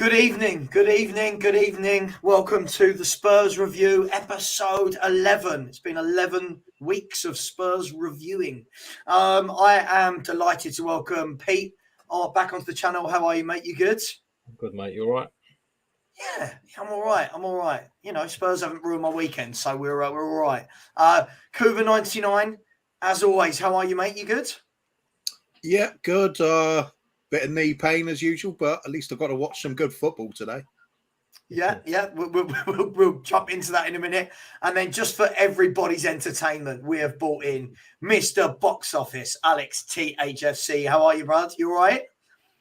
Good evening, good evening, good evening. Welcome to the Spurs Review, episode 11. It's been 11 weeks of Spurs reviewing. I am delighted to welcome Pete back onto the channel. How are you, mate? You good? Good, mate. You all right? Yeah, I'm all right. I'm all right. You know, Spurs haven't ruined my weekend, so we're all right. Kuva 99, as always. How are you, mate? You good? Yeah, good. Bit of knee pain as usual, but at least I've got to watch some good football today. Yeah. We'll jump into that in a minute. And then just for everybody's entertainment, we have brought in Mr. Box Office, Alex THFC. How are you, bud? You all right?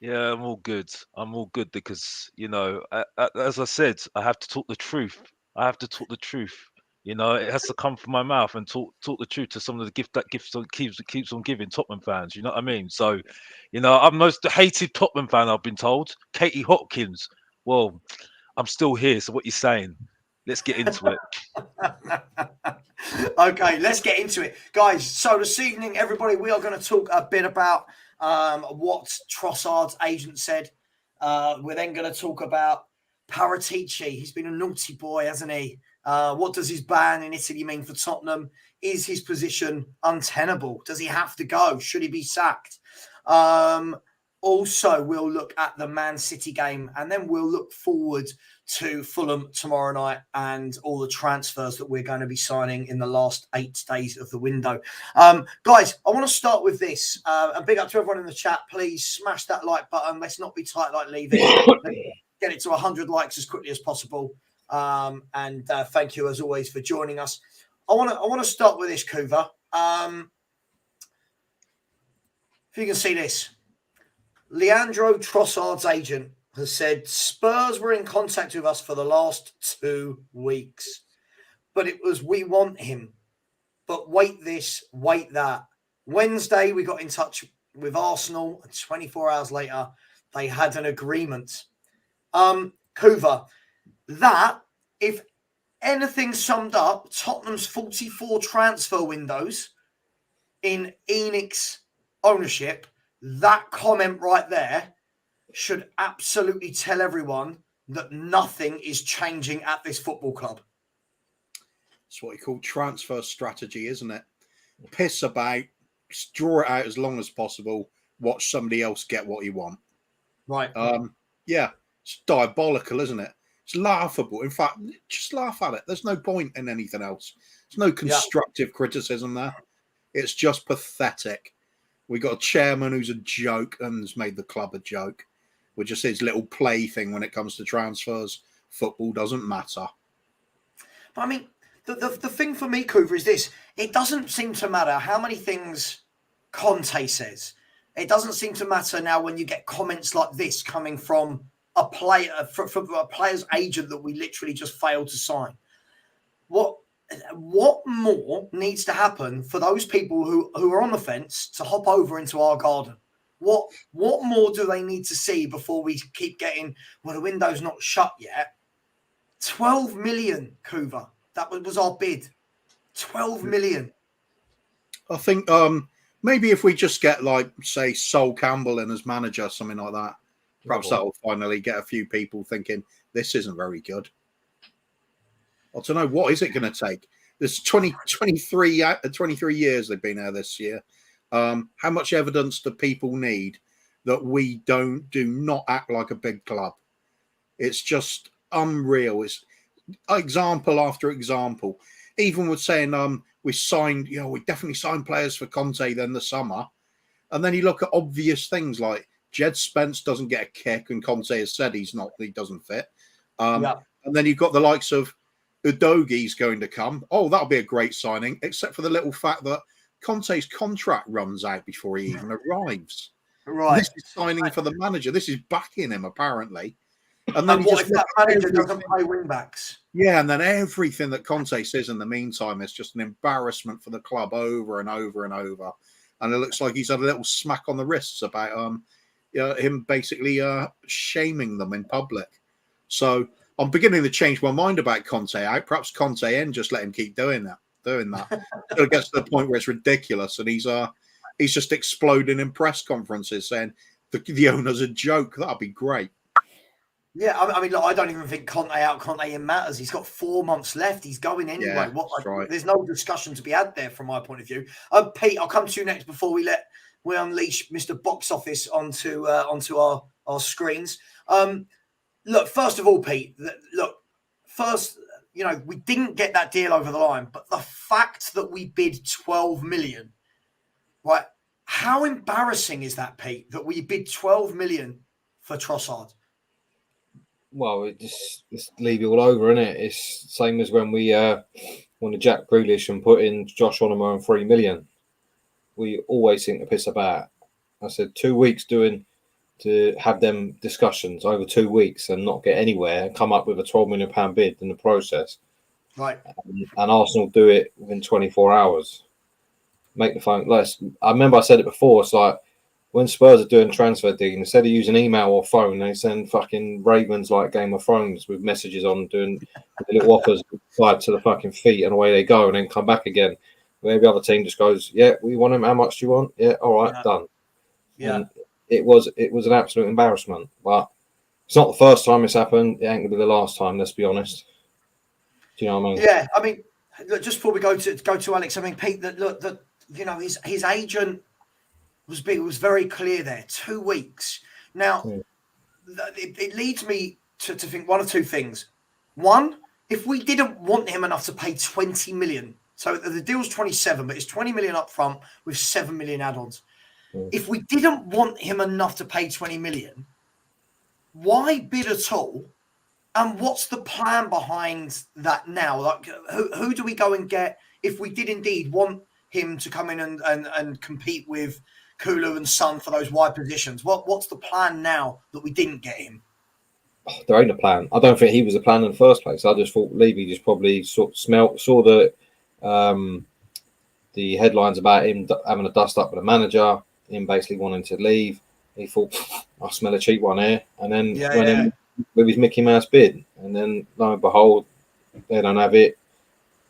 Yeah, I'm all good. I'm all good because, as I said, I have to talk the truth. I have to talk the truth. It has to come from my mouth and talk the truth to some of the gifts on keeps on giving Tottenham fans. You know what I mean? So, I'm most hated Tottenham fan. I've been told. Katie Hopkins. Well, I'm still here. So what you saying? Let's get into it. Okay, let's get into it. Guys, so this evening, everybody, we are going to talk a bit about what Trossard's agent said. We're then going to talk about Paratici. He's been a naughty boy, hasn't he? What does his ban in Italy mean for Tottenham? Is his position untenable? Does he have to go? Should he be sacked? Also, we'll look at the Man City game, and then we'll look forward to Fulham tomorrow night and all the transfers that we're going to be signing in the last 8 days of the window. Guys, I want to start with this. And big up to everyone in the chat. Please smash that like button. Let's not be tight like leaving. Get it to 100 likes as quickly as possible. And thank you, as always, for joining us. I want to start with this, Kuva. If you can see this. Leandro Trossard's agent has said Spurs were in contact with us for the last 2 weeks, but it was we want him. But wait this, wait that. Wednesday, we got in touch with Arsenal, and 24 hours later, they had an agreement. Kuva, that, if anything summed up Tottenham's 44 transfer windows in Enix's ownership, that comment right there should absolutely tell everyone that nothing is changing at this football club. It's what you call transfer strategy, isn't it? Piss about, draw it out as long as possible, watch somebody else get what you want. Right. Yeah, it's diabolical, isn't it? It's laughable. In fact, just laugh at it. There's no point in anything else. There's no constructive criticism there. It's just pathetic. We got a chairman who's a joke and has made the club a joke. We're just his little play thing when it comes to transfers. Football doesn't matter. But I mean, the thing for me, Kuva, is this. It doesn't seem to matter how many things Conte says. It doesn't seem to matter now when you get comments like this coming from a player, from a player's agent that we literally just failed to sign. What more needs to happen for those people who are on the fence to hop over into our garden? What more do they need to see before we keep getting, well, the window's not shut yet? 12 million, Kuva. That was our bid. 12 million. I think maybe if we just get, like, say, Sol Campbell in as manager, something like that, perhaps that will finally get a few people thinking, this isn't very good. I don't know, what is it going to take? There's 23 years they've been there this year. How much evidence do people need that we do not act like a big club? It's just unreal. It's example after example. Even with saying we signed, we definitely signed players for Conte then the summer. And then you look at obvious things like Jed Spence doesn't get a kick and Conte has said he doesn't fit. And then you've got the likes of Udogi's going to come. Oh, that'll be a great signing, except for the little fact that Conte's contract runs out before he even arrives. Right. This is signing for the manager. This is backing him, apparently. And then what if that manager doesn't play wing-backs? Yeah, and then everything that Conte says in the meantime is just an embarrassment for the club over and over and over. And it looks like he's had a little smack on the wrists about him basically shaming them in public. So I'm beginning to change my mind about Conte out. Perhaps Conte in, just let him keep doing that. Until it gets to the point where it's ridiculous and he's just exploding in press conferences saying the owner's a joke. That'd be great. Yeah, I mean, look, I don't even think Conte out, Conte in matters. He's got 4 months left. He's going anyway. Yeah, that's right. There's no discussion to be had there from my point of view. Pete, I'll come to you next before we unleash Mr. Box Office onto our screens. Look, first of all, Pete, first, we didn't get that deal over the line, but the fact that we bid 12 million, right? How embarrassing is that, Pete, that we bid 12 million for Trossard? Well, it's Levy all over, isn't it? It's same as when we wanted Jack Grealish and put in Josh Onomah on 3 million. We always think to piss about. I said 2 weeks to have them discussions over 2 weeks and not get anywhere and come up with a £12 million bid in the process. Right. And Arsenal do it within 24 hours. Make the phone less. I remember I said it before. It's like when Spurs are doing transfer deals, instead of using email or phone, they send fucking ravens like Game of Thrones with messages on, doing the little offers tied to the fucking feet, and away they go, and then come back again. Where the other team just goes, yeah, we want him. How much do you want? Yeah, all right, done. Yeah. And it was an absolute embarrassment, but it's not the first time it's happened. It ain't gonna be the last time. Let's be honest. Do you know what I mean? Yeah, I mean, look, just before we go to Alex, I mean, Pete, his agent was very clear there. 2 weeks. Now, it leads me to think one of two things. One, if we didn't want him enough to pay 20 million, so the deal's 27, but it's 20 million up front with 7 million add-ons. If we didn't want him enough to pay 20 million, why bid at all? And what's the plan behind that now? Like, who do we go and get if we did indeed want him to come in and compete with Kulu and Son for those wide positions? What's the plan now that we didn't get him? There ain't a plan. I don't think he was a plan in the first place. I just thought Levy just probably saw the headlines about him having a dust up with the manager, him basically wanting to leave. He thought, I smell a cheap one here, and then went in with his Mickey Mouse bid, and then lo and behold, they don't have it,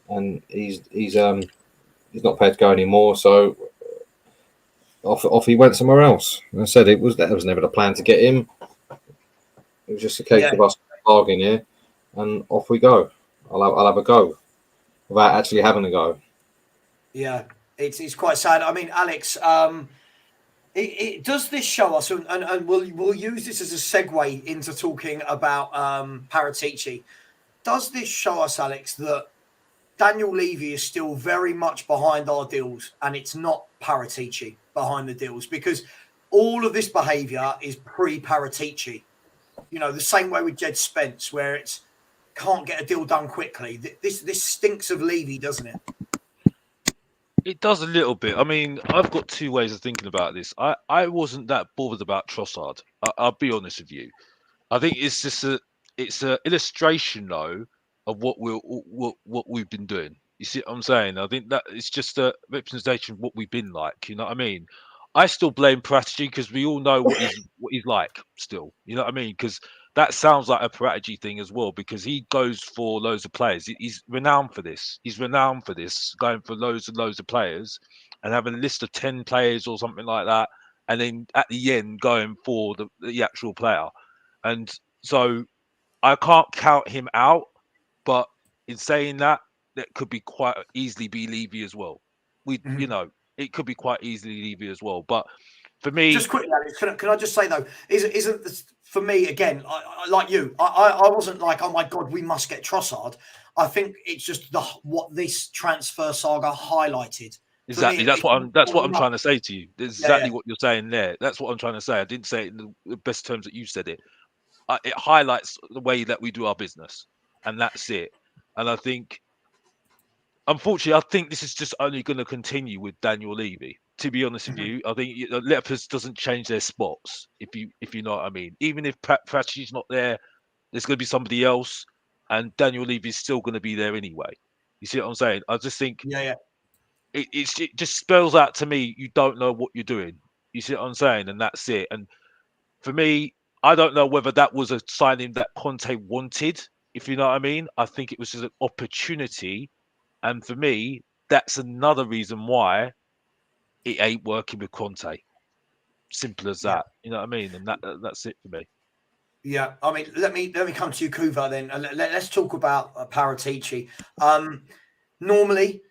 and he's not paid to go anymore. So off he went somewhere else. And I said that was never the plan to get him. It was just a case of us bargaining here, and off we go. I'll have a go without actually having a go. Yeah, it's quite sad. I mean, Alex, it does this show us, and we'll use this as a segue into talking about Paratici. Does this show us, Alex, that Daniel Levy is still very much behind our deals, and it's not Paratici behind the deals? Because all of this behaviour is pre-Paratici. The same way with Jed Spence, where it's can't get a deal done quickly. This stinks of Levy, doesn't it? It does a little bit. I mean, I've got two ways of thinking about this. I wasn't that bothered about Trossard. I'll be honest with you. I think it's just it's a illustration though of what we've been doing. You see what I'm saying? I think that it's just a representation of what we've been like. You know what I mean? I still blame Pratici because we all know what he's like still. You know what I mean? Because that sounds like a Pratici thing as well, because he goes for loads of players. He's renowned for this. He's renowned for this, going for loads and loads of players and having a list of 10 players or something like that. And then at the end going for the actual player. And so I can't count him out, but in saying that, that could be quite easily be Levy as well. It could be quite easily Levy as well. But for me, just quickly, Alex, can I just say though, isn't this, for me again? I like you. I wasn't like, oh my god, we must get Trossard. I think it's just what this transfer saga highlighted. Exactly. That's what I'm trying to say to you. That's exactly what you're saying there. That's what I'm trying to say. I didn't say it in the best terms that you said it. It highlights the way that we do our business, and that's it. And I think, unfortunately, I think this is just only going to continue with Daniel Levy. To be honest with you, I think Lepers doesn't change their spots. If you know what I mean. Even if Patchi's not there, there's going to be somebody else, and Daniel Levy is still going to be there anyway. You see what I'm saying? I just think it just spells out to me you don't know what you're doing. You see what I'm saying? And that's it. And for me, I don't know whether that was a signing that Conte wanted, if you know what I mean. I think it was just an opportunity. And for me, that's another reason why it ain't working with Conte. Simple as that. You know what I mean? And that's it for me. Yeah, I mean, let me come to you, Kuva. Then let's talk about Paratici. Normally,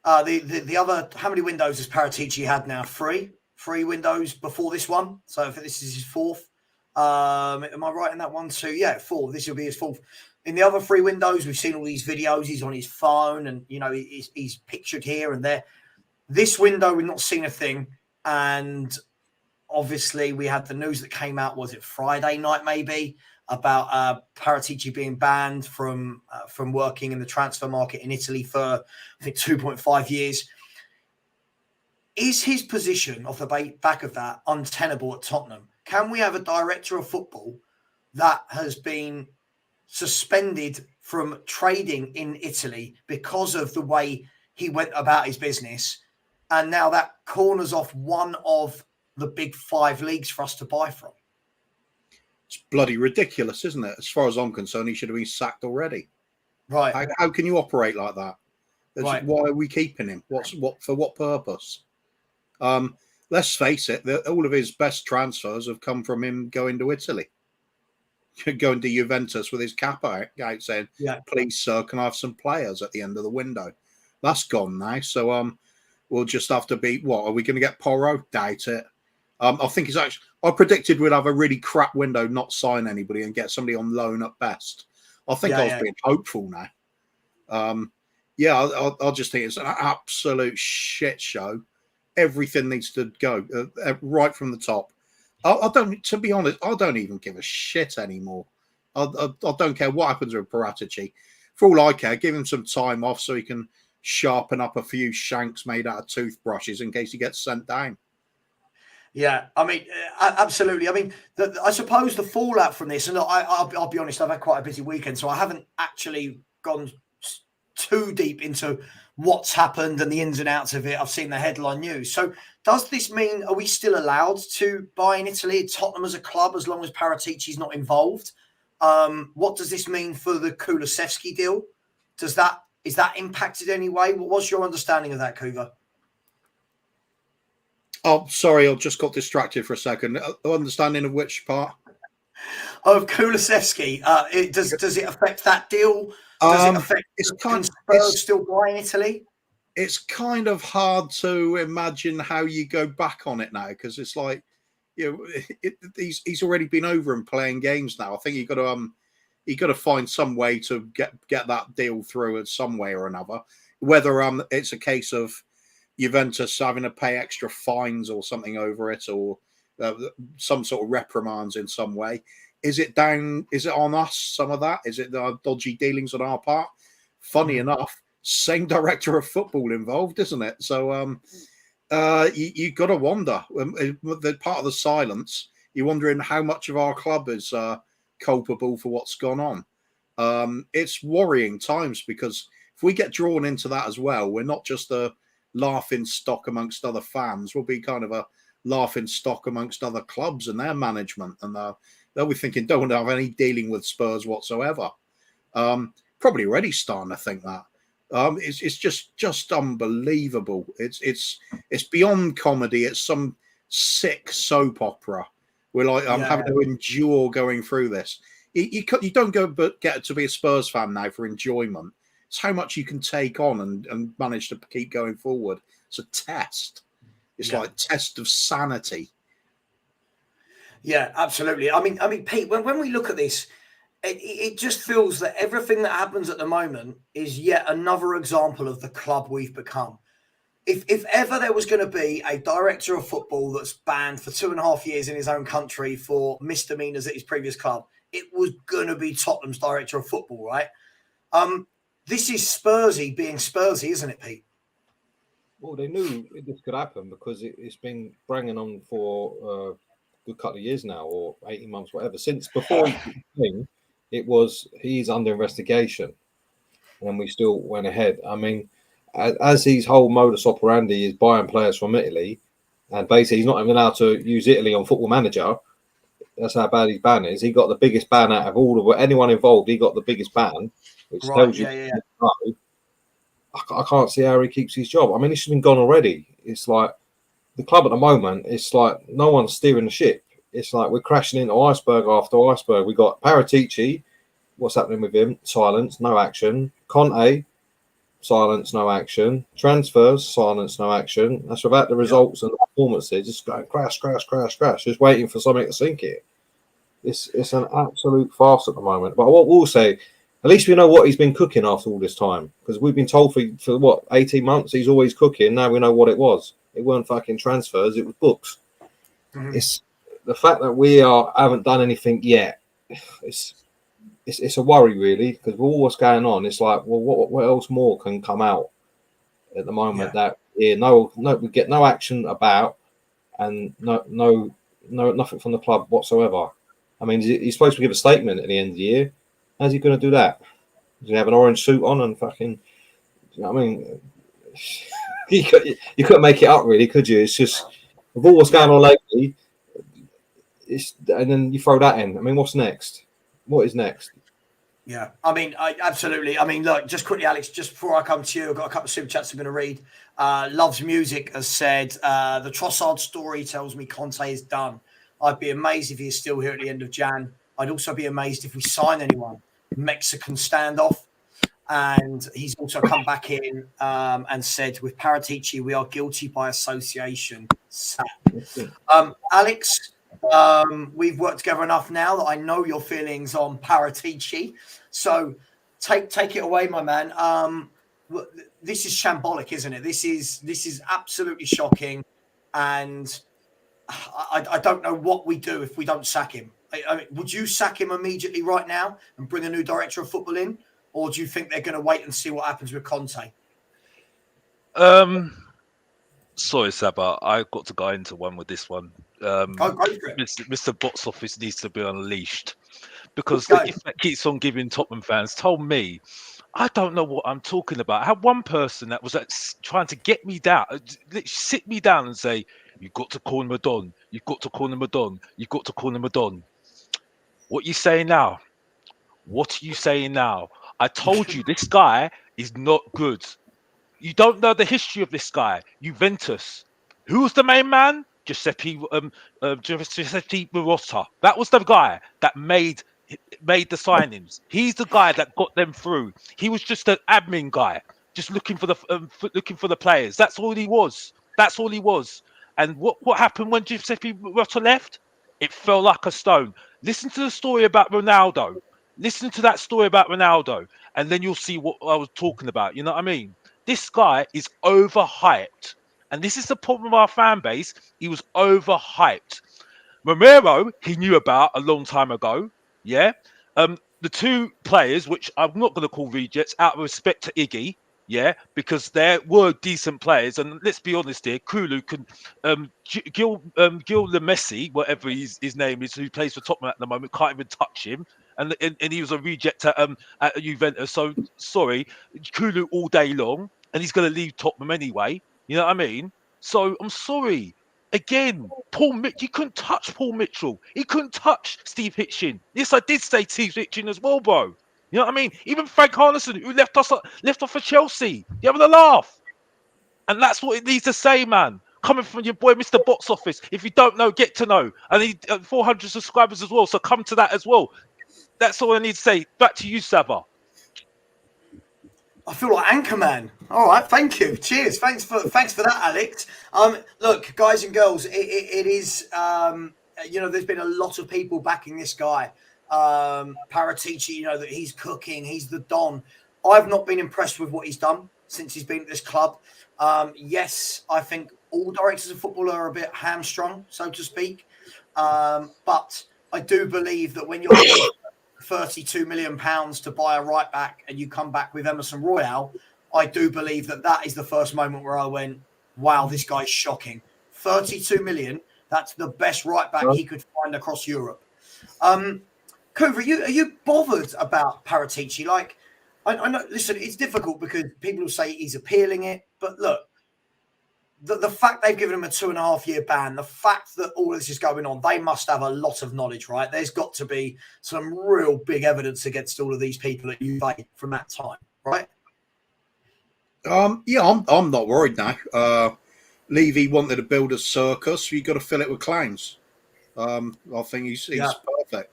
the other, how many windows has Paratici had now? Three windows before this one. So this is his fourth. Am I right in that one too? Yeah, four. This will be his fourth. In the other 3 windows, we've seen all these videos. He's on his phone, and he's pictured here and there. This window, we've not seen a thing, and obviously we had the news that came out. Was it Friday night, maybe, about Paratici being banned from working in the transfer market in Italy for, I think, 2.5 years. Is his position off the back of that untenable at Tottenham? Can we have a director of football that has been suspended from trading in Italy because of the way he went about his business, and now that corners off one of the big 5 leagues for us to buy from? It's bloody ridiculous, isn't it? As far as I'm concerned, he should have been sacked already. Right. How can you operate like that? Right. Why are we keeping him? For what purpose? Let's face it, all of his best transfers have come from him going to Italy, going to Juventus with his cap out saying, yeah, please, sir, can I have some players at the end of the window? That's gone now. So we'll just have to be, what, are we going to get Porro? Doubt it. I think it's actually, I predicted we'd have a really crap window, not sign anybody and get somebody on loan at best. I think I was being hopeful now. I'll just think it's an absolute shit show. Everything needs to go right from the top. I don't, to be honest, I don't even give a shit anymore. I don't care what happens with Paratici. For all I care, give him some time off so he can sharpen up a few shanks made out of toothbrushes in case he gets sent down. Yeah, I mean, absolutely. I mean, I suppose the fallout from this, and I'll be honest, I've had quite a busy weekend, so I haven't actually gone too deep into what's happened and the ins and outs of it. I've seen the headline news. So does this mean, are we still allowed to buy in Italy, Tottenham as a club, as long as Paratici's not involved? What does this mean for the Kulusevski deal? Is that impacted anyway? What's your understanding of that, Kuva? Oh, sorry, I just got distracted for a second. Understanding of which part? Of Kulusevski. Does it affect that deal? Does it affect Spurs still buying Italy? It's kind of hard to imagine how you go back on it now, because it's like, he's already been over and playing games now. I think you've got to find some way to get that deal through in some way or another. Whether it's a case of Juventus having to pay extra fines or something over it, or some sort of reprimands in some way. Is it on us, some of that? Is it dodgy dealings on our part? Funny enough, same director of football involved, isn't it? So you got to wonder. The part of the silence, you're wondering how much of our club is culpable for what's gone on. It's worrying times, because if we get drawn into that as well, we're not just a laughing stock amongst other fans. We'll be kind of a laughing stock amongst other clubs and their management, and they'll be thinking, don't want to have any dealing with Spurs whatsoever. Probably already starting to think that. It's just unbelievable. It's beyond comedy. It's some sick soap opera. We're like, I'm having to endure going through this. You don't go but get to be a Spurs fan now for enjoyment. It's how much you can take on and manage to keep going forward. It's a test. It's like a test of sanity. Yeah, absolutely. I mean, Pete, when we look at this, it just feels that everything that happens at the moment is yet another example of the club we've become. If ever there was going to be a director of football that's banned for 2.5 years in his own country for misdemeanors at his previous club, it was going to be Tottenham's director of football, right? This is Spursy being Spursy, isn't it, Pete? Well, they knew this could happen because it's been banging on for a good couple of years now, or 18 months, whatever. Since before he came, he's under investigation, and we still went ahead. I mean, as his whole modus operandi is buying players from Italy, and basically he's not even allowed to use Italy on Football Manager. That's how bad his ban is. He got the biggest ban out of anyone involved. He got the biggest ban, which tells you. I can't see how he keeps his job. I mean, this has been gone already. It's like the club at the moment. It's like no one's steering the ship. it's like we're crashing into iceberg after iceberg. We got Paratici. What's happening with him? Silence, no action. Conte, silence, no action. Transfers, silence, no action. That's without the results and the performances. Just going crash, crash, crash, crash. Just waiting for something to sink it. It's an absolute farce at the moment. But what we'll say, at least we know what he's been cooking after all this time. Because we've been told for what, 18 months he's always cooking. Now we know what it was. It weren't fucking transfers, it was books. Mm-hmm. It's the fact that we haven't done anything yet. It's a worry, really, because with all what's going on, it's like, well, what else more can come out at the moment that we get no action about, and no nothing from the club whatsoever. I mean, he's supposed to give a statement at the end of the year. How's he going to do that? Does he have an orange suit on and fucking? You know what I mean, you couldn't make it up, really, could you? It's just with all what's going on lately. And then you throw that in. I mean, what's next? What is next? Yeah, I mean, absolutely. I mean, look, just quickly, Alex, just before I come to you, I've got a couple of super chats I'm going to read. Loves Music has said, the Trossard story tells me Conte is done. I'd be amazed if he's still here at the end of Jan. I'd also be amazed if we sign anyone. Mexican standoff. And he's also come back in and said, with Paratici, we are guilty by association. Alex, we've worked together enough now that I know your feelings on Paratici. So take it away, my man. This is shambolic, isn't it? This is absolutely shocking, and I don't know what we do if we don't sack him. I mean, would you sack him immediately right now and bring a new director of football in, or do you think they're going to wait and see what happens with Conte? Sorry, Saba, I've got to go into one with this one. Go for it. Mr. Box Office needs to be unleashed, because the gift that keeps on giving Tottenham fans told me I don't know what I'm talking about. I had one person that was trying to get me down, sit me down and say, you've got to call him a Don. You've got to call him a Don. You've got to call him a Don. What are you saying now? What are you saying now? I told you this guy is not good. You don't know the history of this guy. Juventus. Who was the main man? Giuseppe Marotta. That was the guy that made the signings. He's the guy that got them through. He was just an admin guy, just looking for the players. That's all he was. That's all he was. And what happened when Giuseppe Marotta left? It fell like a stone. Listen to the story about Ronaldo. Listen to that story about Ronaldo, and then you'll see what I was talking about. You know what I mean? This guy is overhyped. And this is the problem with our fan base. He was overhyped. Romero, he knew about a long time ago. Yeah. The two players, which I'm not going to call rejects, out of respect to Iggy, yeah, because they were decent players. And let's be honest here, Kulu can Gil Messi, whatever his name is, who plays for Tottenham at the moment, can't even touch him. And he was a reject at Juventus. So sorry, Kulu all day long, and he's going to leave Tottenham anyway. You know what I mean? So I'm sorry. Again, you couldn't touch Paul Mitchell. He couldn't touch Steve Hitchin. Yes, I did say Steve Hitchin as well, bro. You know what I mean? Even Frank Harnison, who left off for Chelsea. You having a laugh? And that's what it needs to say, man. Coming from your boy, Mr. Box Office. If you don't know, get to know. I need 400 subscribers as well, so come to that as well. That's all I need to say. Back to you, Saba. I feel like Anchorman. All right, thank you. Cheers. Thanks for that, Alex. Look, guys and girls, it is there's been a lot of people backing this guy. Paratici, that he's cooking, he's the Don. I've not been impressed with what he's done since he's been at this club. Yes, I think all directors of football are a bit hamstrung, so to speak. But I do believe that when you're getting £32 million to buy a right back and you come back with Emerson Royale, I do believe that is the first moment where I went, wow, this guy's shocking. 32 million, that's the best right back he could find across Europe. Coover, are you bothered about Paratici? Like, I know, listen, it's difficult because people will say he's appealing it, but look, the fact they've given him a 2.5-year ban, the fact that all this is going on, they must have a lot of knowledge, right? There's got to be some real big evidence against all of these people at Juve from that time, right? Yeah, I'm not worried now. Levy wanted to build a circus, so you've got to fill it with clowns. I think he's perfect.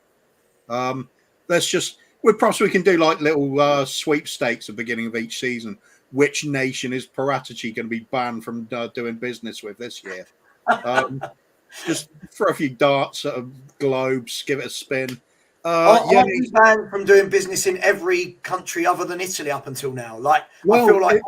Perhaps we can do like little sweepstakes at the beginning of each season. Which nation is Paratici going to be banned from doing business with this year? Just throw a few darts at a globes, give it a spin. Aren't we banned from doing business in every country other than Italy up until now? I feel like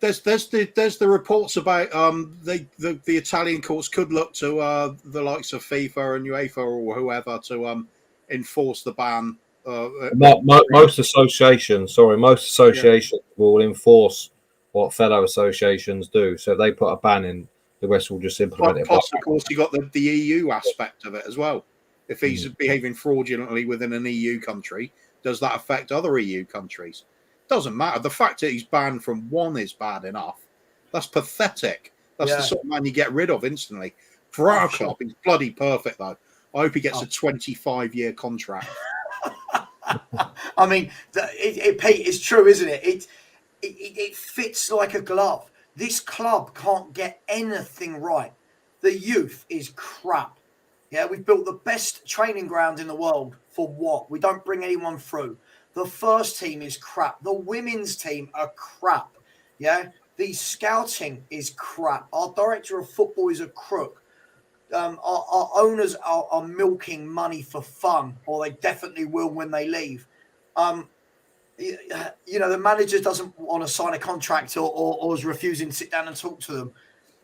there's the reports about the Italian courts could look to the likes of FIFA and UEFA or whoever to enforce the ban. Most associations will enforce what fellow associations do. So if they put a ban in, the rest will just implement it. Plus, of course, you got the EU aspect of it as well. If he's behaving fraudulently within an EU country, does that affect other EU countries? Doesn't matter. The fact that he's banned from one is bad enough. That's pathetic. That's the sort of man you get rid of instantly. For our club, he's bloody perfect, though. I hope he gets a 25-year contract. I mean, Pete, it's true, isn't it? It fits like a glove. This club can't get anything right. The youth is crap. Yeah, we've built the best training ground in the world for what? We don't bring anyone through. The first team is crap. The women's team are crap. Yeah, the scouting is crap. Our director of football is a crook. Our owners are milking money for fun, or they definitely will when they leave. The manager doesn't want to sign a contract or is refusing to sit down and talk to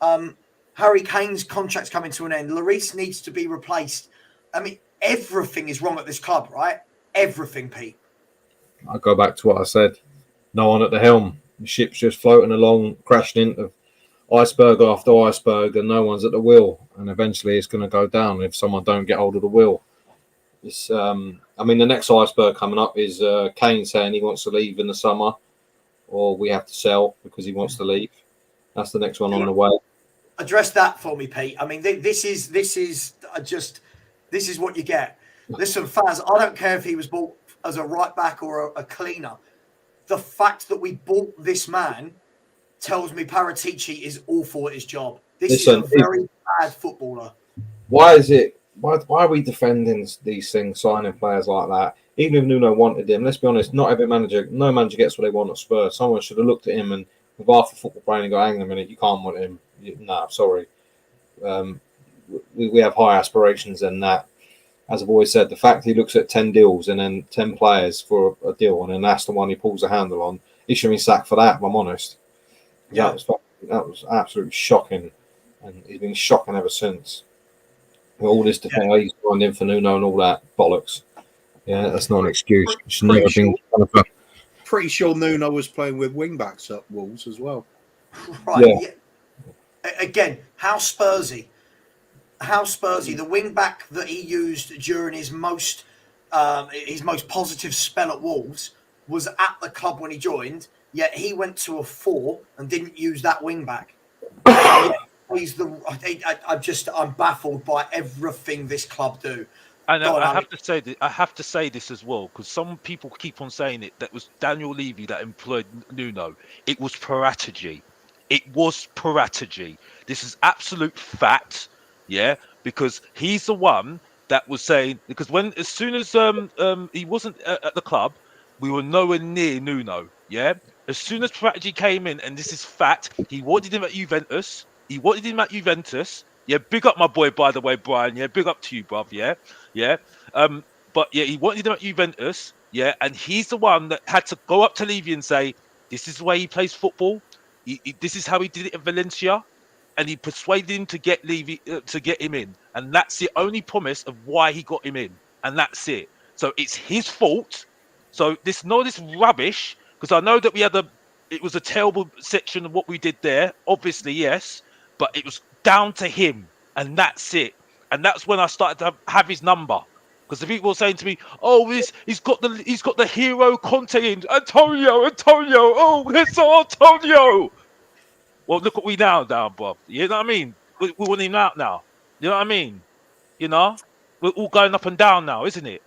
them. Harry Kane's contract's coming to an end. Lloris needs to be replaced. I mean, everything is wrong at this club, right? Everything, Pete. I go back to what I said. No one at the helm. The ship's just floating along, crashing into iceberg after iceberg, and no one's at the wheel. And eventually it's going to go down if someone don't get hold of the wheel. It's, the next iceberg coming up is Kane saying he wants to leave in the summer, or we have to sell because he wants to leave. That's the next one on the way. Address that for me, Pete. I mean, this is what you get. Listen, fans, I don't care if he was bought as a right back or a cleaner. The fact that we bought this man tells me Paratici is awful at his job. Is a very bad footballer. Why are we defending these things, signing players like that? Even if Nuno wanted him, let's be honest, no manager gets what they want at Spurs. Someone should have looked at him and with half a football brain and go, hang on a minute, you can't want him. No, sorry. We have high aspirations than that. As I've always said, the fact he looks at 10 deals and then 10 players for a deal, and then that's the one he pulls the handle on, he should be sacked for that, if I'm honest. Yeah. That was absolutely shocking. And he's been shocking ever since. All this defense, he's signed in for Nuno and all that bollocks. Yeah, that's not an excuse. Pretty sure Nuno was playing with wing backs at Wolves as well. Right. Yeah. Again, how Spursy. The wing back that he used during his most positive spell at Wolves was at the club when he joined. Yet he went to a 4 and didn't use that wing back. I'm baffled by everything this club do. And I have to say this as well, because some people keep on saying it. That was Daniel Levy that employed Nuno. It was Paratici. This is absolute fact. Yeah, because he's the one that was saying, because as soon as he wasn't at the club, we were nowhere near Nuno. Yeah, as soon as Paratici came in, and this is fact, he wanted him at Juventus. Yeah, big up my boy, by the way, Brian. Yeah, big up to you, bruv. Yeah. But yeah, he wanted him at Juventus. Yeah, and he's the one that had to go up to Levy and say, "This is the way he plays football. This is how he did it in Valencia." And he persuaded him to get Levy to get him in, and that's the only promise of why he got him in, and that's it. So it's his fault. So this rubbish, because I know that it was a terrible section of what we did there. Obviously, yes, but it was down to him, and that's it. And that's when I started to have his number, because the people were saying to me, "Oh, he's got the hero Conte in Antonio. Oh, it's Antonio." Well, look what we now, bruv. You know what I mean? We want him out now. You know what I mean? You know? We're all going up and down now, isn't it?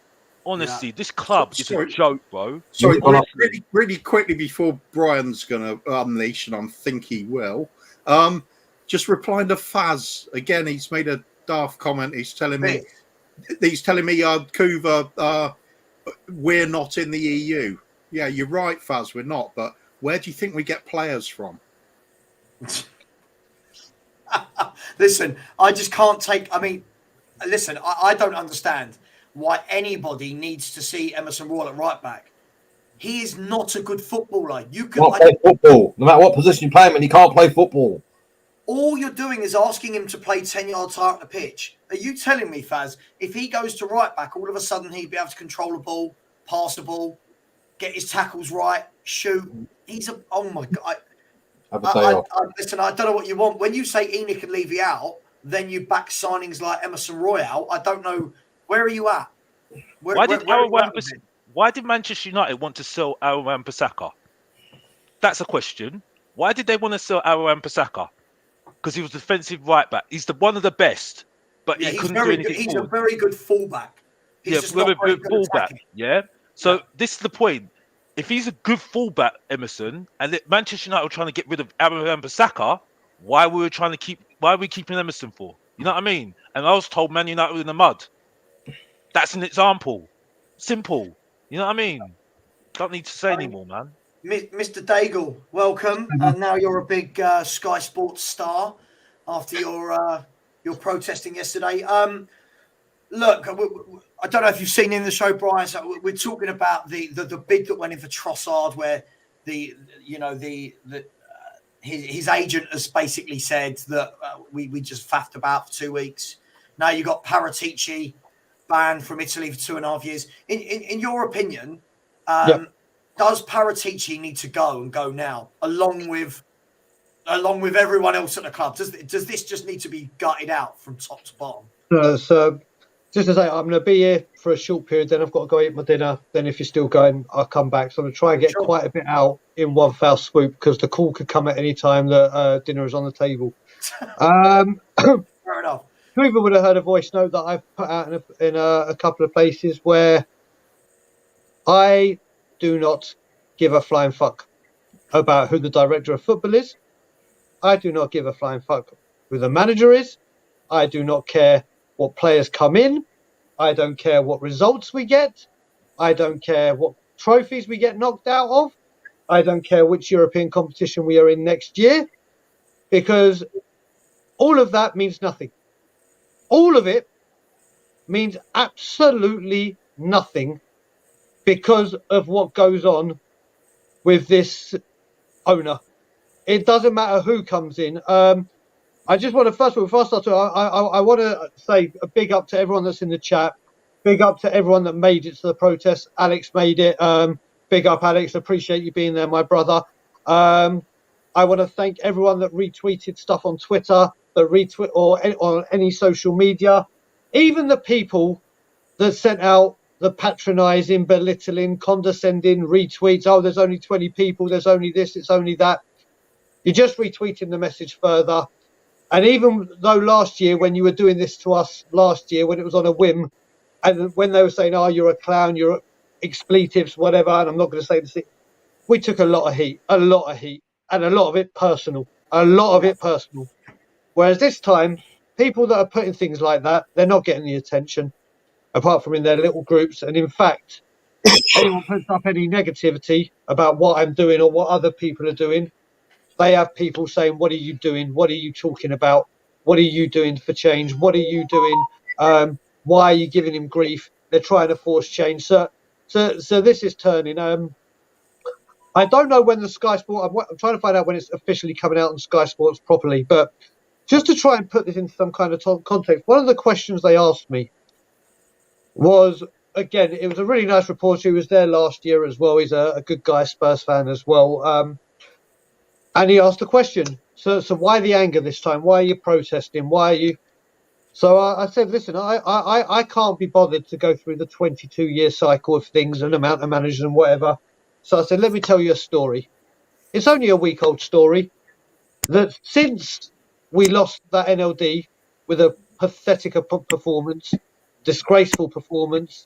Honestly, this club is a joke, bro. Sorry, really quickly before Brian's going to unleash, and I think he will. Just replying to Faz. Again, he's made a daft comment. He's telling me Kuva, we're not in the EU. Yeah, you're right, Faz, we're not. But where do you think we get players from? Listen, I just can't take. I mean, listen, I don't understand why anybody needs to see Emerson Royal at right back. He is not a good footballer. You can Can't play football. No matter what position you play him in, he can't play football. All you're doing is asking him to play 10 yards higher up the pitch. Are you telling me, Faz, if he goes to right back, all of a sudden he'd be able to control the ball, pass the ball, get his tackles right, shoot? He's a, oh my God. Listen, I don't know what you want. When you say Enoch and Levy out, then you back signings like Emerson Royal. I don't know. Where are you at? Why did Manchester United want to sell Aaron Wan-Bissaka? That's a question. Why did they want to sell Aaron Wan-Bissaka? Because he was defensive right back. He's one of the best, but he couldn't do anything. He's a very good fullback. He's a good fullback. Yeah. So this is the point. If he's a good fullback, Emerson, and Manchester United were trying to get rid of Aaron Wan-Bissaka, why are we keeping Emerson for? You know what I mean? And I was told Man United were in the mud. That's an example. Simple. You know what I mean? Don't need to say anymore, man. Mr. Daigle, welcome. And now you're a big Sky Sports star after your protesting yesterday. Look, I don't know if you've seen in the show, Brian. So we're talking about the bid that went in for Trossard, where his agent has basically said that we just faffed about for 2 weeks. Now you got Paratici banned from Italy for 2.5 years. In your opinion, does Paratici need to go now, along with everyone else at the club? Does this just need to be gutted out from top to bottom? So just to say, I'm going to be here for a short period, then I've got to go eat my dinner. Then if you're still going, I'll come back. So I'm going to try and get quite a bit out in one foul swoop, because the call could come at any time that dinner is on the table. Fair enough. Whoever would have heard a voice note that I've put out in a couple of places where I do not give a flying fuck about who the director of football is. I do not give a flying fuck who the manager is. I do not care what players come in. I don't care what results we get. I don't care what trophies we get knocked out of. I don't care which European competition we are in next year, because all of that means nothing. All of it means absolutely nothing because of what goes on with this owner. It doesn't matter who comes in. I just want to, first of all, before I start, I want to say a big up to everyone that's in the chat. Big up to everyone that made it to the protest. Alex made it. Big up, Alex. Appreciate you being there, my brother. I want to thank everyone that retweeted stuff on Twitter, that retweet or on any social media. Even the people that sent out the patronising, belittling, condescending retweets. Oh, there's only 20 people. There's only this. It's only that. You're just retweeting the message further. And even though last year, when you were doing this to us last year, when it was on a whim, and when they were saying, oh, you're a clown, you're expletives, whatever, and I'm not going to say this, we took a lot of heat, and a lot of it personal, Whereas this time, people that are putting things like that, they're not getting the attention, apart from in their little groups. And in fact, anyone puts up any negativity about what I'm doing or what other people are doing, they have people saying, what are you doing? What are you talking about? What are you doing for change? What are you doing? Why are you giving him grief? They're trying to force change. So this is turning. I don't know when the Sky Sports, I'm trying to find out when it's officially coming out on Sky Sports properly, but just to try and put this into some kind of context, one of the questions they asked me was, again, it was a really nice reporter who was there last year as well. He's a good guy, Spurs fan as well. And he asked a question. So why the anger this time? Why are you protesting? Why are you? So I said, listen, I can't be bothered to go through the 22-year cycle of things and amount of managers and whatever. So I said, let me tell you a story. It's only a week-old story that since we lost that NLD with a pathetic performance, disgraceful performance,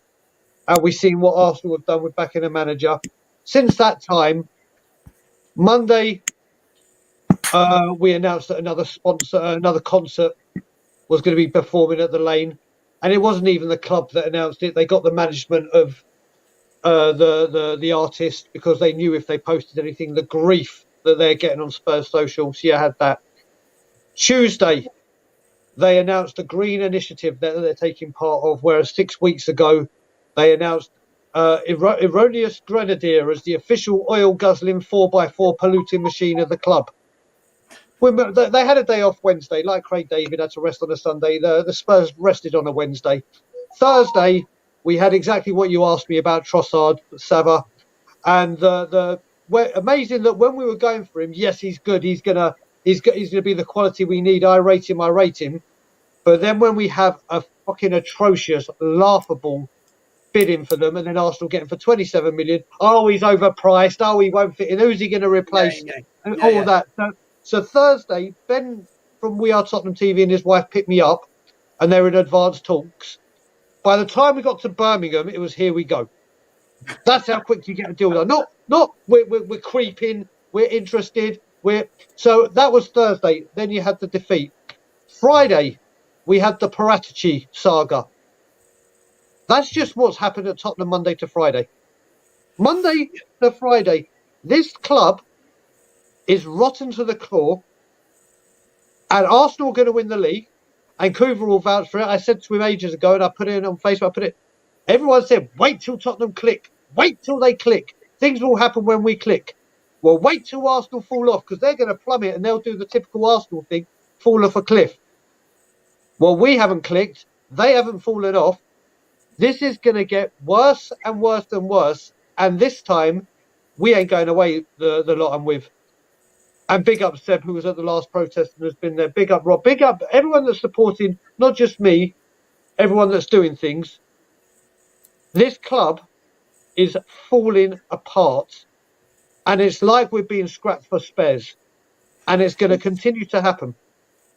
and we've seen what Arsenal have done with backing a manager. Since that time, Monday, we announced that another concert was going to be performing at the Lane, and it wasn't even the club that announced it. They got the management of the artist, because they knew if they posted anything, the grief that they're getting on Spurs social. So you had that. Tuesday, they announced a green initiative that they're taking part of, whereas 6 weeks ago they announced Erroneous Grenadier as the official oil-guzzling 4x4 polluting machine of the club. They had a day off Wednesday, like Craig David had to rest on a Sunday. The Spurs rested on a Wednesday. Thursday, we had exactly what you asked me about Trossard, Sava, and amazing that when we were going for him, yes, he's good. He's gonna be the quality we need. I rate him. But then when we have a fucking atrocious, laughable bidding for them, and then Arsenal getting for 27 million. Oh, he's overpriced. Oh, he won't fit in. Who's he going to replace? And all that. So Thursday, Ben from We Are Tottenham TV and his wife picked me up, and they're in advanced talks. By the time we got to Birmingham, it was here we go. That's how quick you get a deal done. Not we're creeping. We're interested. So that was Thursday. Then you had the defeat. Friday, we had the Paratici saga. That's just what's happened at Tottenham Monday to Friday. Monday to Friday, this club is rotten to the core, and Arsenal are going to win the league, and Coover will vouch for it. I said to him ages ago, and I put it on Facebook, everyone said, wait till Tottenham click. Wait till they click. Things will happen when we click. Well, wait till Arsenal fall off, because they're going to plummet, and they'll do the typical Arsenal thing, fall off a cliff. Well, we haven't clicked. They haven't fallen off. This is going to get worse and worse and worse. And this time, we ain't going away, the lot I'm with. And big up Seb, who was at the last protest and has been there. Big up Rob. Big up everyone that's supporting, not just me, everyone that's doing things. This club is falling apart. And it's like we're being scrapped for spares. And it's going to continue to happen.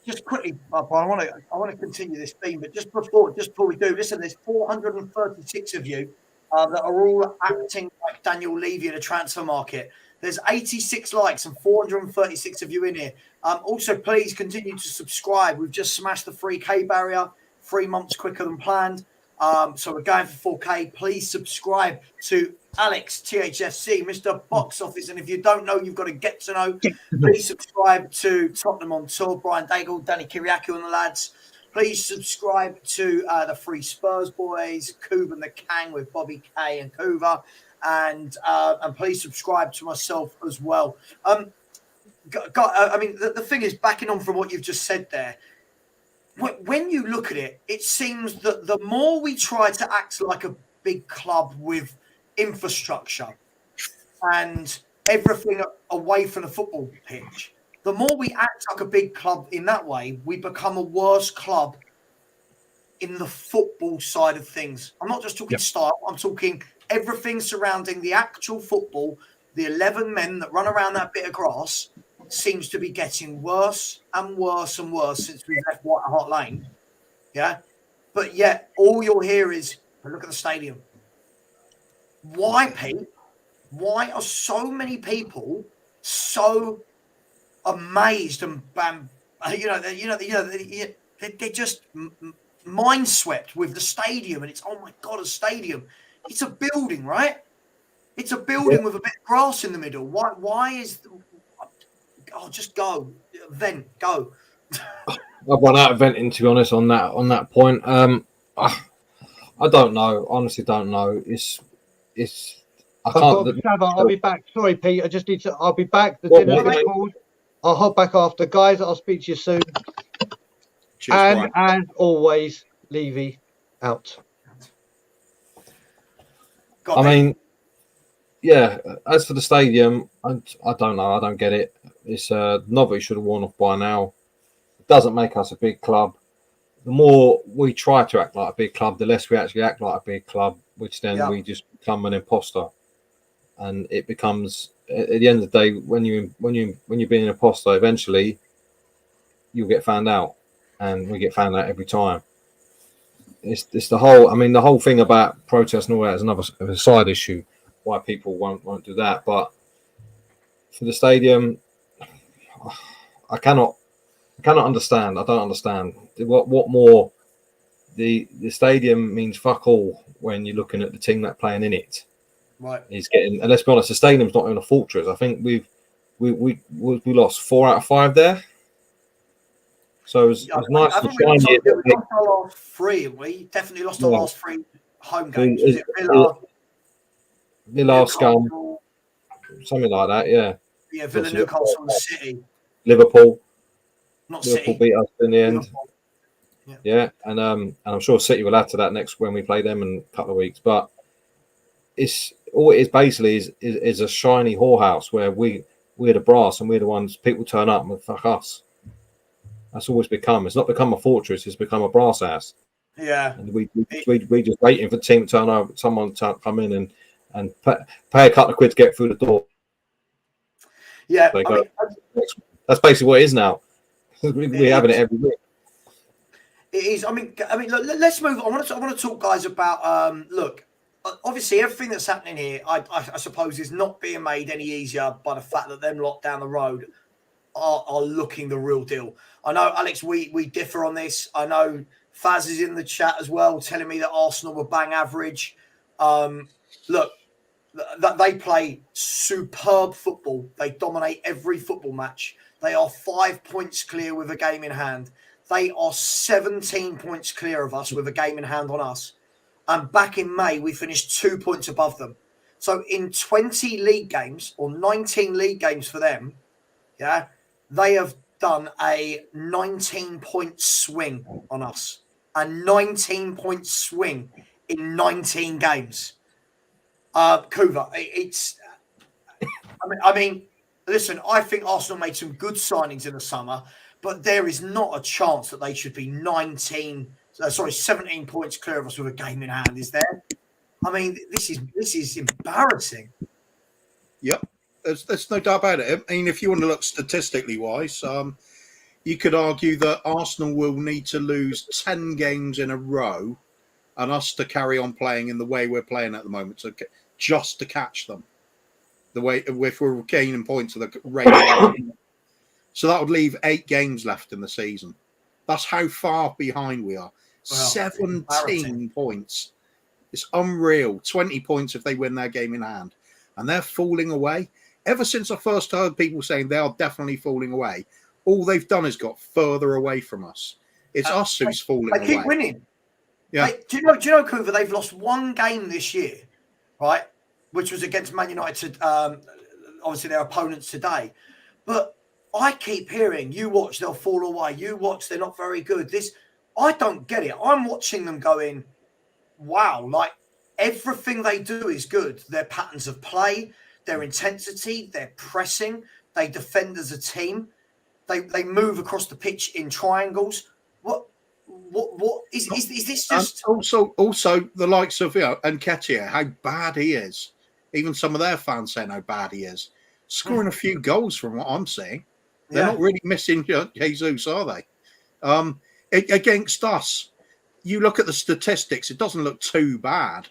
Just quickly, I want to continue this theme, but just before we do, listen, there's 436 of you that are all acting like Daniel Levy in a transfer market. There's 86 likes and 436 of you in here. Also, please continue to subscribe. We've just smashed the 3K barrier, 3 months quicker than planned. So we're going for 4K. Please subscribe to Alex THFC, Mr. Box Office, and if you don't know, you've got to get to know. Please subscribe to Tottenham on Tour, Brian Daigle, Danny Kiriakou and the lads. Please subscribe to the Free Spurs Boys, Coover and the Kang with Bobby K and Coover, and please subscribe to myself as well. The thing is, backing on from what you've just said there, when you look at it, it seems that the more we try to act like a big club with infrastructure and everything away from the football pitch, the more we act like a big club in that way, we become a worse club in the football side of things. I'm not just talking style, I'm talking everything surrounding the actual football. The 11 men that run around that bit of grass seems to be getting worse and worse and worse since we left White Hart Lane. Yeah. But yet all you'll hear is, look at the stadium. Why, Pete? Why are so many people so amazed and they're just mind swept with the stadium, and it's, oh my God, a stadium. It's a building, right? It's a building with a bit of grass in the middle. Why is... Oh, just go. Vent. Go. I've run out of venting, to be honest, on that point. I don't know. Honestly, don't know. I can't. I'll be back. Sorry, Pete. I just need to. I'll be back. The dinner's been called. I'll hop back after, guys. I'll speak to you soon. Cheers, and Brian. as always, Levy out. I mean, yeah. As for the stadium, I don't know. I don't get it. It's Novi should have worn off by now. It doesn't make us a big club. The more we try to act like a big club, the less we actually act like a big club, which then we just become an imposter. And it becomes, at the end of the day, when you're being an imposter, eventually you'll get found out, and we get found out every time. It's the whole thing about protest and all that is another side issue, why people won't do that. But for the stadium, I cannot understand. I don't understand. what more? The stadium means fuck all when you're looking at the team that playing in it. Right. He's getting, and let's be honest, the stadium's not even a fortress. I think we lost 4 out of 5 there. So it's nice and shiny. We lost our last 3. We definitely lost our last 3 home games. Was it Villa, Scum, something like that? Yeah. Yeah, Villa, Newcastle, and City. Liverpool. Not Liverpool City. beat us in the end. Liverpool. Yeah, and I'm sure City will add to that next when we play them in a couple of weeks. But it's all it is basically is a shiny whorehouse where we're the brass and we're the ones people turn up and fuck us. That's all it's become. It's not become a fortress. It's become a brass house. Yeah, and we just waiting for the team to turn over, someone to come in and pay a couple of quid to get through the door. Yeah, that's basically what it is now. We're having it every week. It is. I mean, look, let's move on. I want to talk, guys, about look. Obviously, everything that's happening here, I suppose, is not being made any easier by the fact that them lot down the road are looking the real deal. I know, Alex, we differ on this. I know Faz is in the chat as well, telling me that Arsenal were bang average. Look, they play superb football. They dominate every football match. They are 5 points clear with a game in hand. They are 17 points clear of us with a game in hand on us. And back in May, we finished 2 points above them. So in 20 league games or 19 league games for them, yeah, they have done a 19-point swing on us. A 19-point swing in 19 games. Kuva, I mean, listen, I think Arsenal made some good signings in the summer, but there is not a chance that they should be 17 points clear of us with a game in hand, is there? I mean, this is embarrassing. Yep, there's no doubt about it. I mean, if you want to look statistically wise, you could argue that Arsenal will need to lose 10 games in a row and us to carry on playing in the way we're playing at the moment, so just to catch them. The way if we're gaining points at the rate. So that would leave 8 games left in the season. That's how far behind we are. 17 points. It's unreal. 20 points if they win their game in hand. And they're falling away. Ever since I first heard people saying they are definitely falling away, all they've done is got further away from us. It's us who's falling away. They keep winning. Yeah. Do you know, Kuva, they've lost 1 game this year, right? Which was against Man United, obviously their opponents today. But I keep hearing, you watch, they'll fall away. You watch, they're not very good. I don't get it. I'm watching them going, wow, like everything they do is good. Their patterns of play, their intensity, their pressing, they defend as a team. They move across the pitch in triangles. What is this just? And also the likes of Nketiah, how bad he is. Even some of their fans saying how bad he is. Scoring a few goals from what I'm seeing. They're not really missing Jesus, are they? Against us, you look at the statistics, it doesn't look too bad.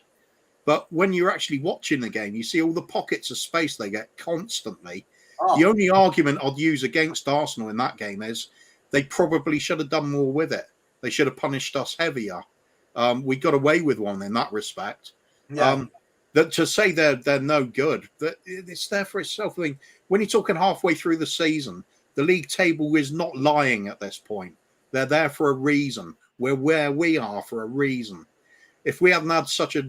But when you're actually watching the game, you see all the pockets of space they get constantly. Oh. The only argument I'd use against Arsenal in that game is they probably should have done more with it. They should have punished us heavier. We got away with one in that respect. Yeah. That to say they're no good, that it's there for itself. I mean, when you're talking halfway through the season, the league table is not lying at this point. They're there for a reason. We're where we are for a reason. If we hadn't had such a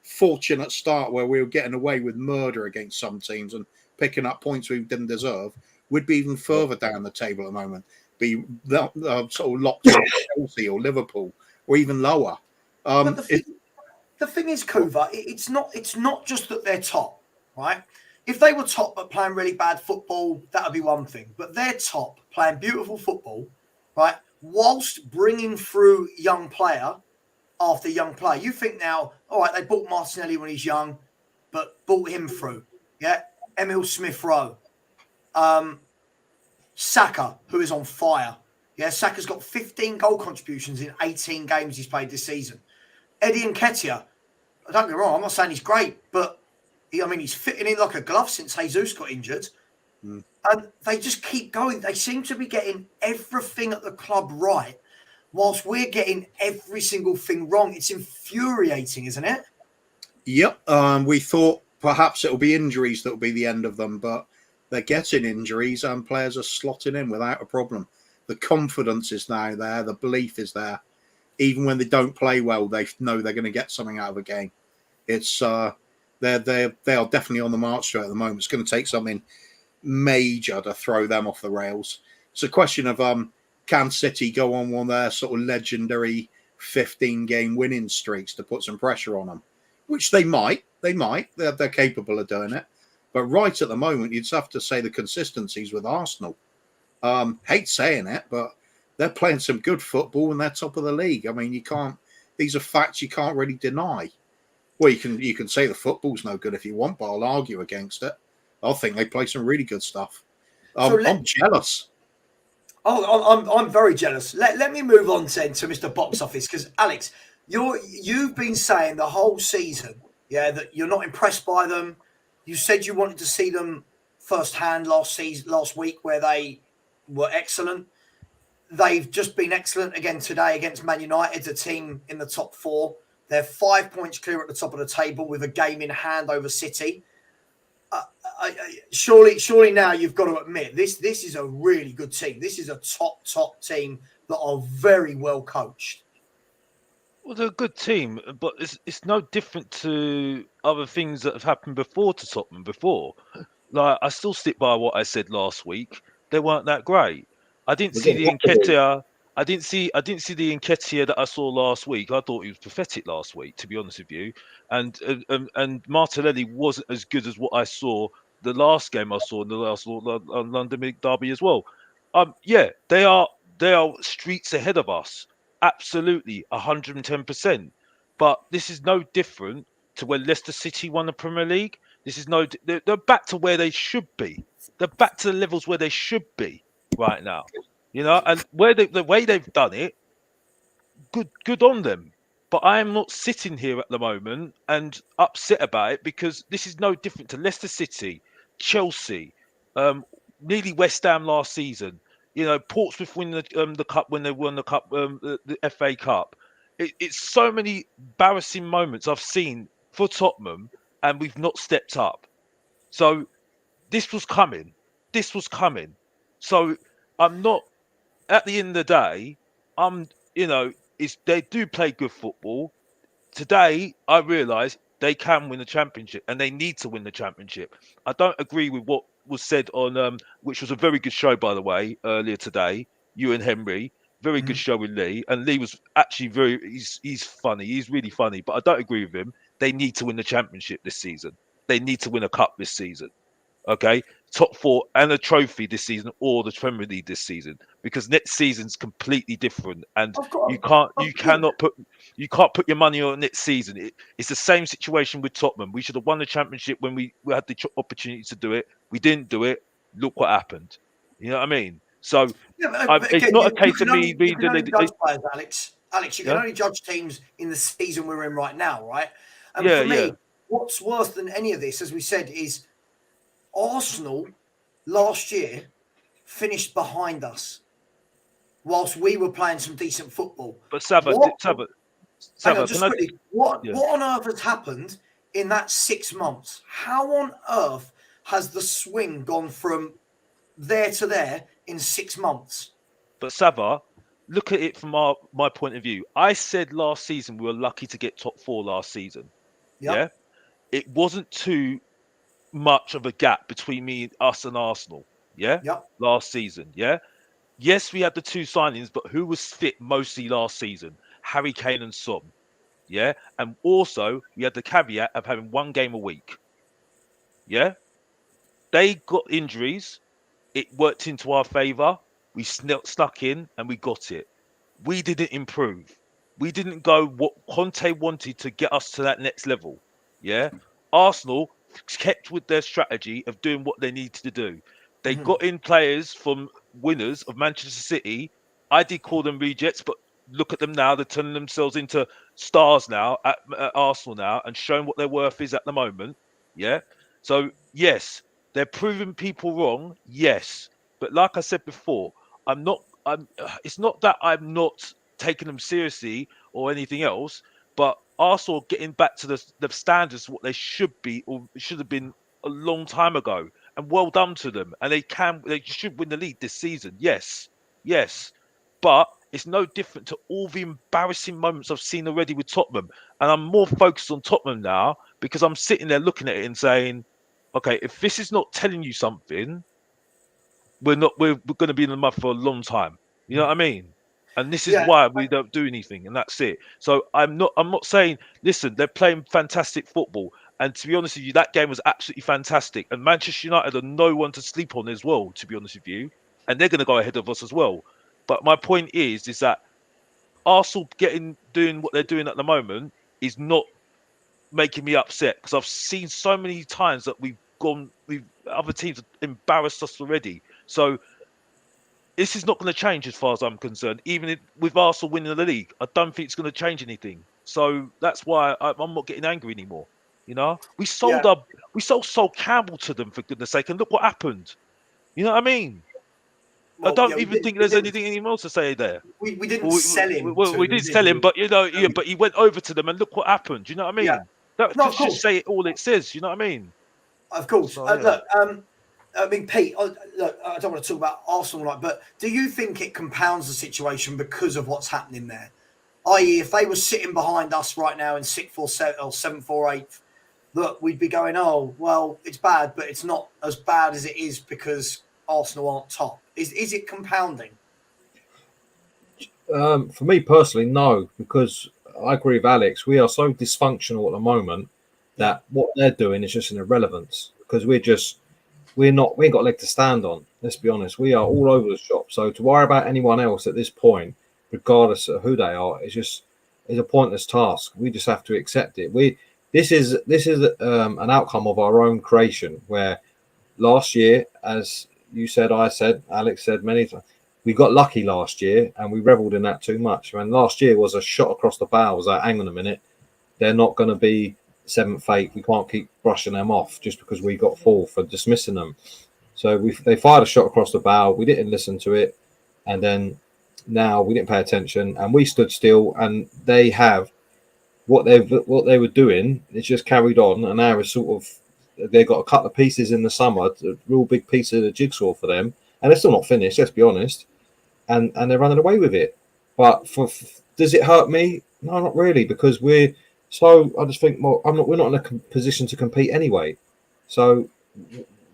fortunate start where we were getting away with murder against some teams and picking up points we didn't deserve, we'd be even further down the table at the moment. Be sort of locked in Chelsea or Liverpool or even lower. The thing is, Kuva, it's not just that they're top, right? If they were top but playing really bad football, that would be one thing. But they're top, playing beautiful football, right? Whilst bringing through young player after young player. You think now, all right, they bought Martinelli when he's young, but bought him through. Yeah, Emil Smith-Rowe. Saka, who is on fire. Yeah, Saka's got 15 goal contributions in 18 games he's played this season. Eddie Nketiah, don't get me wrong, I'm not saying he's great, but he's fitting in like a glove since Jesus got injured. And they just keep going. They seem to be getting everything at the club right. whilst we're getting every single thing wrong. It's infuriating, isn't it? Yep. We thought perhaps it'll be injuries that will be the end of them, but they're getting injuries and players are slotting in without a problem. The confidence is now there. The belief is there. Even when they don't play well, they know they're going to get something out of a game. It's they are definitely on the march to it at the moment. It's going to take something major to throw them off the rails. It's a question of can City go on one of their sort of legendary 15-game winning streaks to put some pressure on them, which they might. They're capable of doing it. But right at the moment, you'd have to say the consistencies with Arsenal. Hate saying it, but they're playing some good football and they're top of the league. I mean, you can't. These are facts you can't really deny. Well, you can say the football's no good if you want, but I'll argue against it. I think they play some really good stuff. I'm jealous. Oh, I'm very jealous. Let me move on then to Mr. Box Office, because Alex, you've been saying the whole season, that you're not impressed by them. You said you wanted to see them firsthand last week, where they were excellent. They've just been excellent again today against Man United, a team in the top 4. They're 5 points clear at the top of the table with a game in hand over City. Surely now you've got to admit this is a really good team. This is a top team that are very well coached. Well, they're a good team, but it's no different to other things that have happened before to Tottenham before. Like, I still stick by what I said last week. They weren't that great. I didn't see the Nketiah. I didn't see the Nketiah that I saw last week. I thought he was pathetic last week, to be honest with you. And Martinelli wasn't as good as what I saw the last game I saw in the last London derby as well. Yeah, they are streets ahead of us. Absolutely, 110%. But this is no different to when Leicester City won the Premier League. This is they're back to where they should be. They're back to the levels where they should be right now. And the way they've done it, good on them. But I am not sitting here at the moment and upset about it, because this is no different to Leicester City, Chelsea, nearly West Ham last season. Portsmouth win the cup when they won the cup, the FA Cup. It's so many embarrassing moments I've seen for Tottenham, and we've not stepped up. So this was coming. So I'm not. At the end of the day, they do play good football. Today, I realise they can win the championship, and they need to win the championship. I don't agree with what was said on, which was a very good show, by the way, earlier today. You and Henry, very good show with Lee, and Lee was actually he's funny. He's really funny, but I don't agree with him. They need to win the championship this season. They need to win a cup this season. Okay, top 4 and a trophy this season, or the Premier League this season, because next season's completely different, and you can't put your money on next season. It's the same situation with Tottenham. We should have won the championship when we had the opportunity to do it. We didn't do it. Look what happened. You know what I mean? So it's not a case of me being. Alex, you can only judge teams in the season we're in right now, right? And for me, what's worse than any of this, as we said, is Arsenal last year finished behind us whilst we were playing some decent football. But Saba, what on earth has happened in that 6 months? How on earth has the swing gone from there to there in 6 months? But Saba, look at it from my point of view. I said last season we were lucky to get top 4 last season. Yep. Yeah, it wasn't too much of a gap between us and Arsenal. Yeah. Yep. Last season. Yeah. Yes, we had the 2 signings, but who was fit mostly last season? Harry Kane and Son. Yeah. And also we had the caveat of having 1 game a week. Yeah. They got injuries. It worked into our favour. We snuck in and we got it. We didn't improve. We didn't go what Conte wanted to get us to that next level. Yeah. Arsenal kept with their strategy of doing what they needed to do. They got in players from winners of Manchester City. I did call them rejects, but look at them now. They're turning themselves into stars now at Arsenal now, and showing what their worth is at the moment. Yeah. So yes, they're proving people wrong. Yes, but like I said before, it's not that I'm not taking them seriously or anything else, but Arsenal getting back to the standards what they should be or should have been a long time ago. And well done to them. And they should win the league this season. Yes, but it's no different to all the embarrassing moments I've seen already with Tottenham. And I'm more focused on Tottenham now because I'm sitting there looking at it and saying, okay, if this is not telling you something, we're going to be in the mud for a long time. You know what I mean? And this is why we don't do anything, and that's it. So I'm not saying, listen, they're playing fantastic football. And to be honest with you, that game was absolutely fantastic. And Manchester United are no one to sleep on as well, to be honest with you. And they're going to go ahead of us as well. But my point is that Arsenal doing what they're doing at the moment is not making me upset, because I've seen so many times that other teams have embarrassed us already. So this is not going to change as far as I'm concerned. Even with Arsenal winning the league, I don't think it's going to change anything. So that's why I'm not getting angry anymore. You know, we sold Sol Campbell to them, for goodness sake, and look what happened. You know what I mean? Well, I don't even think there's anything anymore to say there. We didn't sell him. We did sell him, but but he went over to them, and look what happened. You know what I mean? Yeah. That just say it all it says. You know what I mean? Of course. So, Look, I mean, Pete, look, I don't want to talk about Arsenal, but do you think it compounds the situation because of what's happening there? I.e., if they were sitting behind us right now in 6th or 7th or 8th, look, we'd be going, oh, well, it's bad, but it's not as bad as it is because Arsenal aren't top. Is it compounding? For me personally, no, because I agree with Alex. We are so dysfunctional at the moment that what they're doing is just an irrelevance, because we ain't got a leg to stand on. Let's be honest. We are all over the shop. So to worry about anyone else at this point, regardless of who they are, is a pointless task. We just have to accept it. This is an outcome of our own creation, where last year, as you said, I said, Alex said many times, we got lucky last year and we reveled in that too much. And last year was a shot across the bow. It was like, hang on a minute, they're not going to be 7th, 8th. We can't keep brushing them off just because we got 4th for dismissing them. So they fired a shot across the bow. We didn't listen to it, and then now we didn't pay attention, and we stood still. And they have what they were doing. It's just carried on, and now it's sort of they got a couple of pieces in the summer, a real big piece of the jigsaw for them, and they're still not finished. Let's be honest, and they're running away with it. But does it hurt me? No, not really, because we're. So I just think, well, we're not in a position to compete anyway. So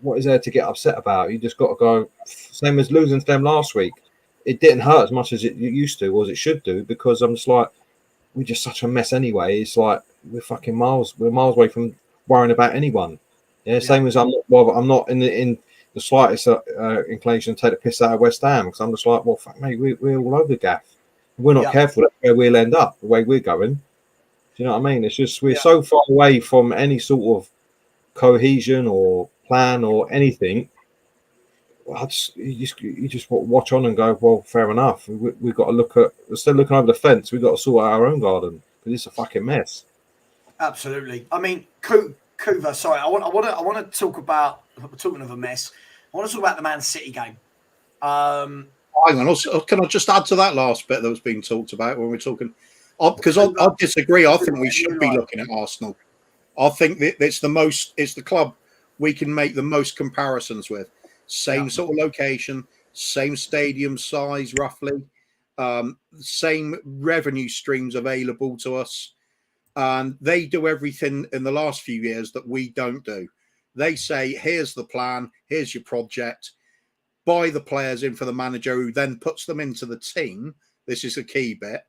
what is there to get upset about? You just got to go. Same as losing to them last week. It didn't hurt as much as it used to, or as it should do, because I'm just like, we're just such a mess anyway. It's like we're miles away from worrying about anyone. Yeah. Same as I'm not in the slightest inclination to take the piss out of West Ham, because I'm just like, well, fuck, mate, we're all over the gaff. If we're not careful, that's where we'll end up. The way we're going. Do you know what I mean? It's just we're so far away from any sort of cohesion or plan or anything. You just watch on and go, well, fair enough. We've got to look at, instead of looking over the fence, we've got to sort out our own garden, because it's a fucking mess. Absolutely. I mean, Kuva, sorry, I want to talk about, talking of a mess, I want to talk about the Man City game. Hang on, can I just add to that last bit that was being talked about when we're talking? Because I disagree. I think we should be looking at Arsenal. I think that it's the club we can make the most comparisons with. Same sort of location, same stadium size, roughly, same revenue streams available to us. And they do everything in the last few years that we don't do. They say, here's the plan, here's your project, buy the players in for the manager, who then puts them into the team. This is a key bit.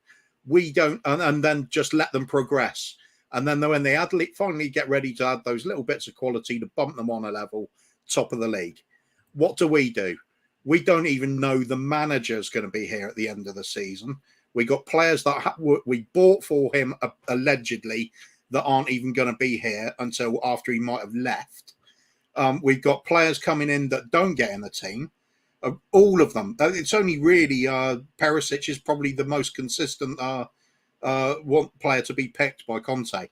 We don't, and then just let them progress. And then when they finally get ready to add those little bits of quality to bump them on a level, top of the league, what do? We don't even know the manager's going to be here at the end of the season. We got players that we bought for him allegedly that aren't even going to be here until after he might have left. We've got players coming in that don't get in the team. All of them. It's only really Perisic is probably the most consistent player to be picked by Conte,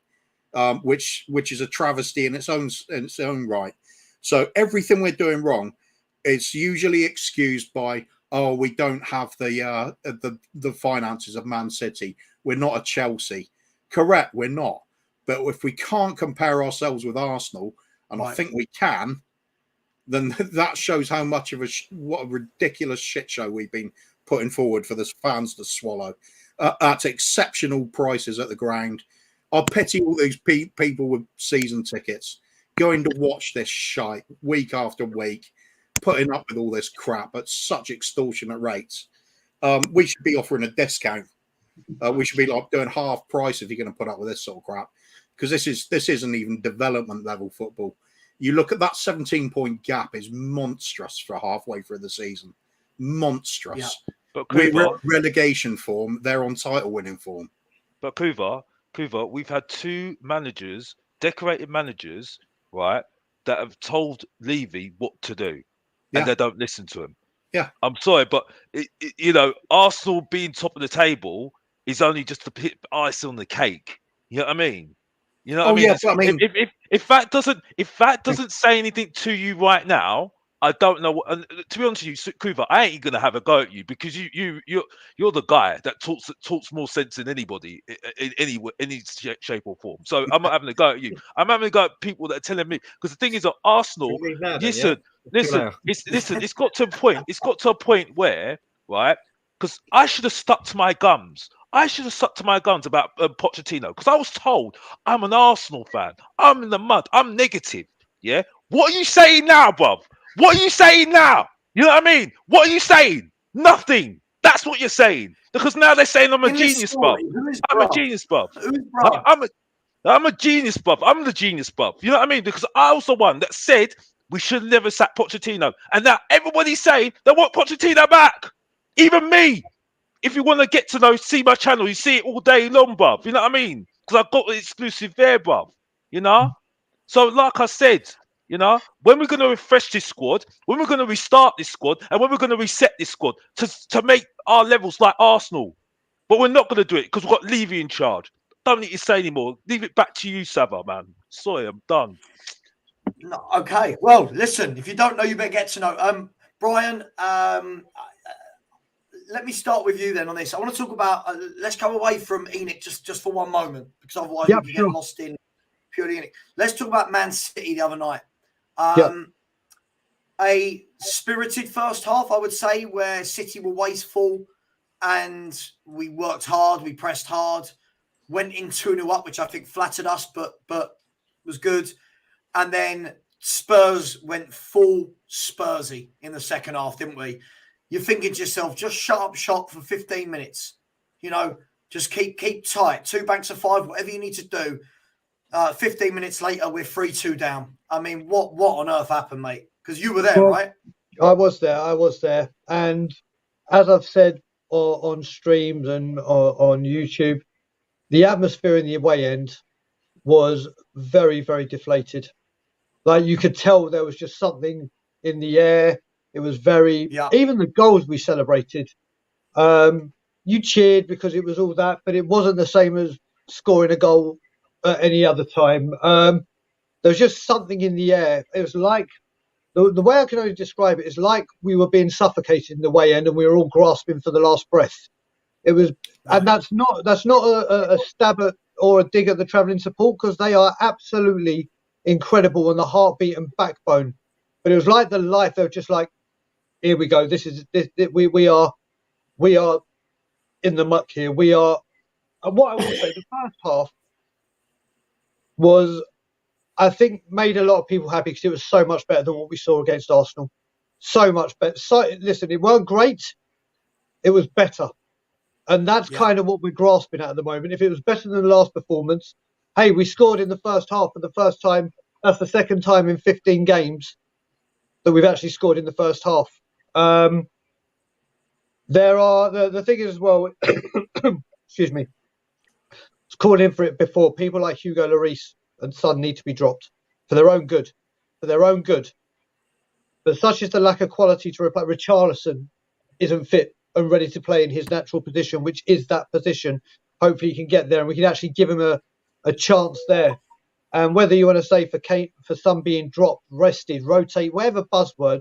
which is a travesty in its own right. So everything we're doing wrong is usually excused by, oh, we don't have the finances of Man City. We're not a Chelsea. Correct, we're not. But if we can't compare ourselves with Arsenal, and I think we can, then that shows how much of what a ridiculous shit show we've been putting forward for the fans to swallow at exceptional prices at the ground. I pity all these people with season tickets going to watch this shite week after week, putting up with all this crap at such extortionate rates. We should be offering a discount. We should be like doing half price if you're going to put up with this sort of crap, because this isn't even development level football. You look at that 17-point gap is monstrous for halfway through the season. Monstrous. Yeah. But we're in relegation form. They're on title winning form. But Kuva, we've had two managers, decorated managers, right, that have told Levy what to do, and they don't listen to him. Yeah. I'm sorry, but Arsenal being top of the table is only just the ice on the cake. You know what I mean? You know what I mean? If that doesn't say anything to you right now, I don't know. And to be honest with you, Kuva, I ain't gonna have a go at you because you're the guy that talks more sense than anybody in any shape or form. So I'm not having a go at you. I'm having a go at people that are telling me, because the thing is, that Arsenal. Listen. It's got to a point. It's got to a point where, right? Because I should have stuck to my guns. I should have stuck to my guns about Pochettino, because I was told I'm an Arsenal fan. I'm in the mud. I'm negative. Yeah. What are you saying now, bruv? What are you saying now? You know what I mean? What are you saying? Nothing. That's what you're saying. Because now they're saying I'm a genius, bruv. I'm a genius, bruv. I'm a genius, bruv. I'm the genius, bruv. You know what I mean? Because I was the one that said we should never sack Pochettino. And now everybody's saying they want Pochettino back. Even me. If you want to get to see my channel, you see it all day long, bruv. You know what I mean? Because I've got the exclusive there, bruv. You know? So, like I said, when we're going to refresh this squad, when we're going to restart this squad, and when we're going to reset this squad to make our levels like Arsenal. But we're not going to do it because we've got Levy in charge. Don't need to say anymore. Leave it back to you, Sava, man. Sorry, I'm done. No, okay. Well, listen, if you don't know, you better get to know. Brian, let me start with you then on this. I want to talk about, let's go away from Enoch just for one moment, because otherwise we can get lost in purely Enoch. Let's talk about Man City the other night. A spirited first half, I would say, where City were wasteful and we worked hard, we pressed hard, went in 2-0 up, which I think flattered us, but was good. And then Spurs went full Spursy in the second half, didn't we? You're thinking to yourself, just shut up shop for 15 minutes. Just keep tight. 2 banks of 5, whatever you need to do. 15 minutes later, we're 3-2 down. I mean, what on earth happened, mate? Because you were there, right? I was there. And as I've said on streams and on YouTube, the atmosphere in the away end was very, very deflated. Like, you could tell there was just something in the air. It was very, even the goals we celebrated, you cheered because it was all that, but it wasn't the same as scoring a goal at any other time. There was just something in the air. It was like, the way I can only describe it is like we were being suffocated in the way end and we were all grasping for the last breath. It was, and that's not a stab at or a dig at the travelling support, because they are absolutely incredible on the heartbeat and backbone. But it was like the life. They were just like, here we go. We are in the muck here. We are. And what I will say, the first half was, I think, made a lot of people happy because it was so much better than what we saw against Arsenal. So much better. So listen, it weren't great. It was better. And that's kind of what we're grasping at the moment. If it was better than the last performance, hey, we scored in the first half for the first time. That's the second time in 15 games that we've actually scored in the first half. There are the thing is as well. Excuse me. I was calling in for it before. People like Hugo Lloris and Son need to be dropped for their own good. For their own good. But such is the lack of quality to reply. Richarlison isn't fit and ready to play in his natural position, which is that position. Hopefully he can get there and we can actually give him a chance there. And whether you want to say for Son being dropped, rested, rotate, whatever buzzword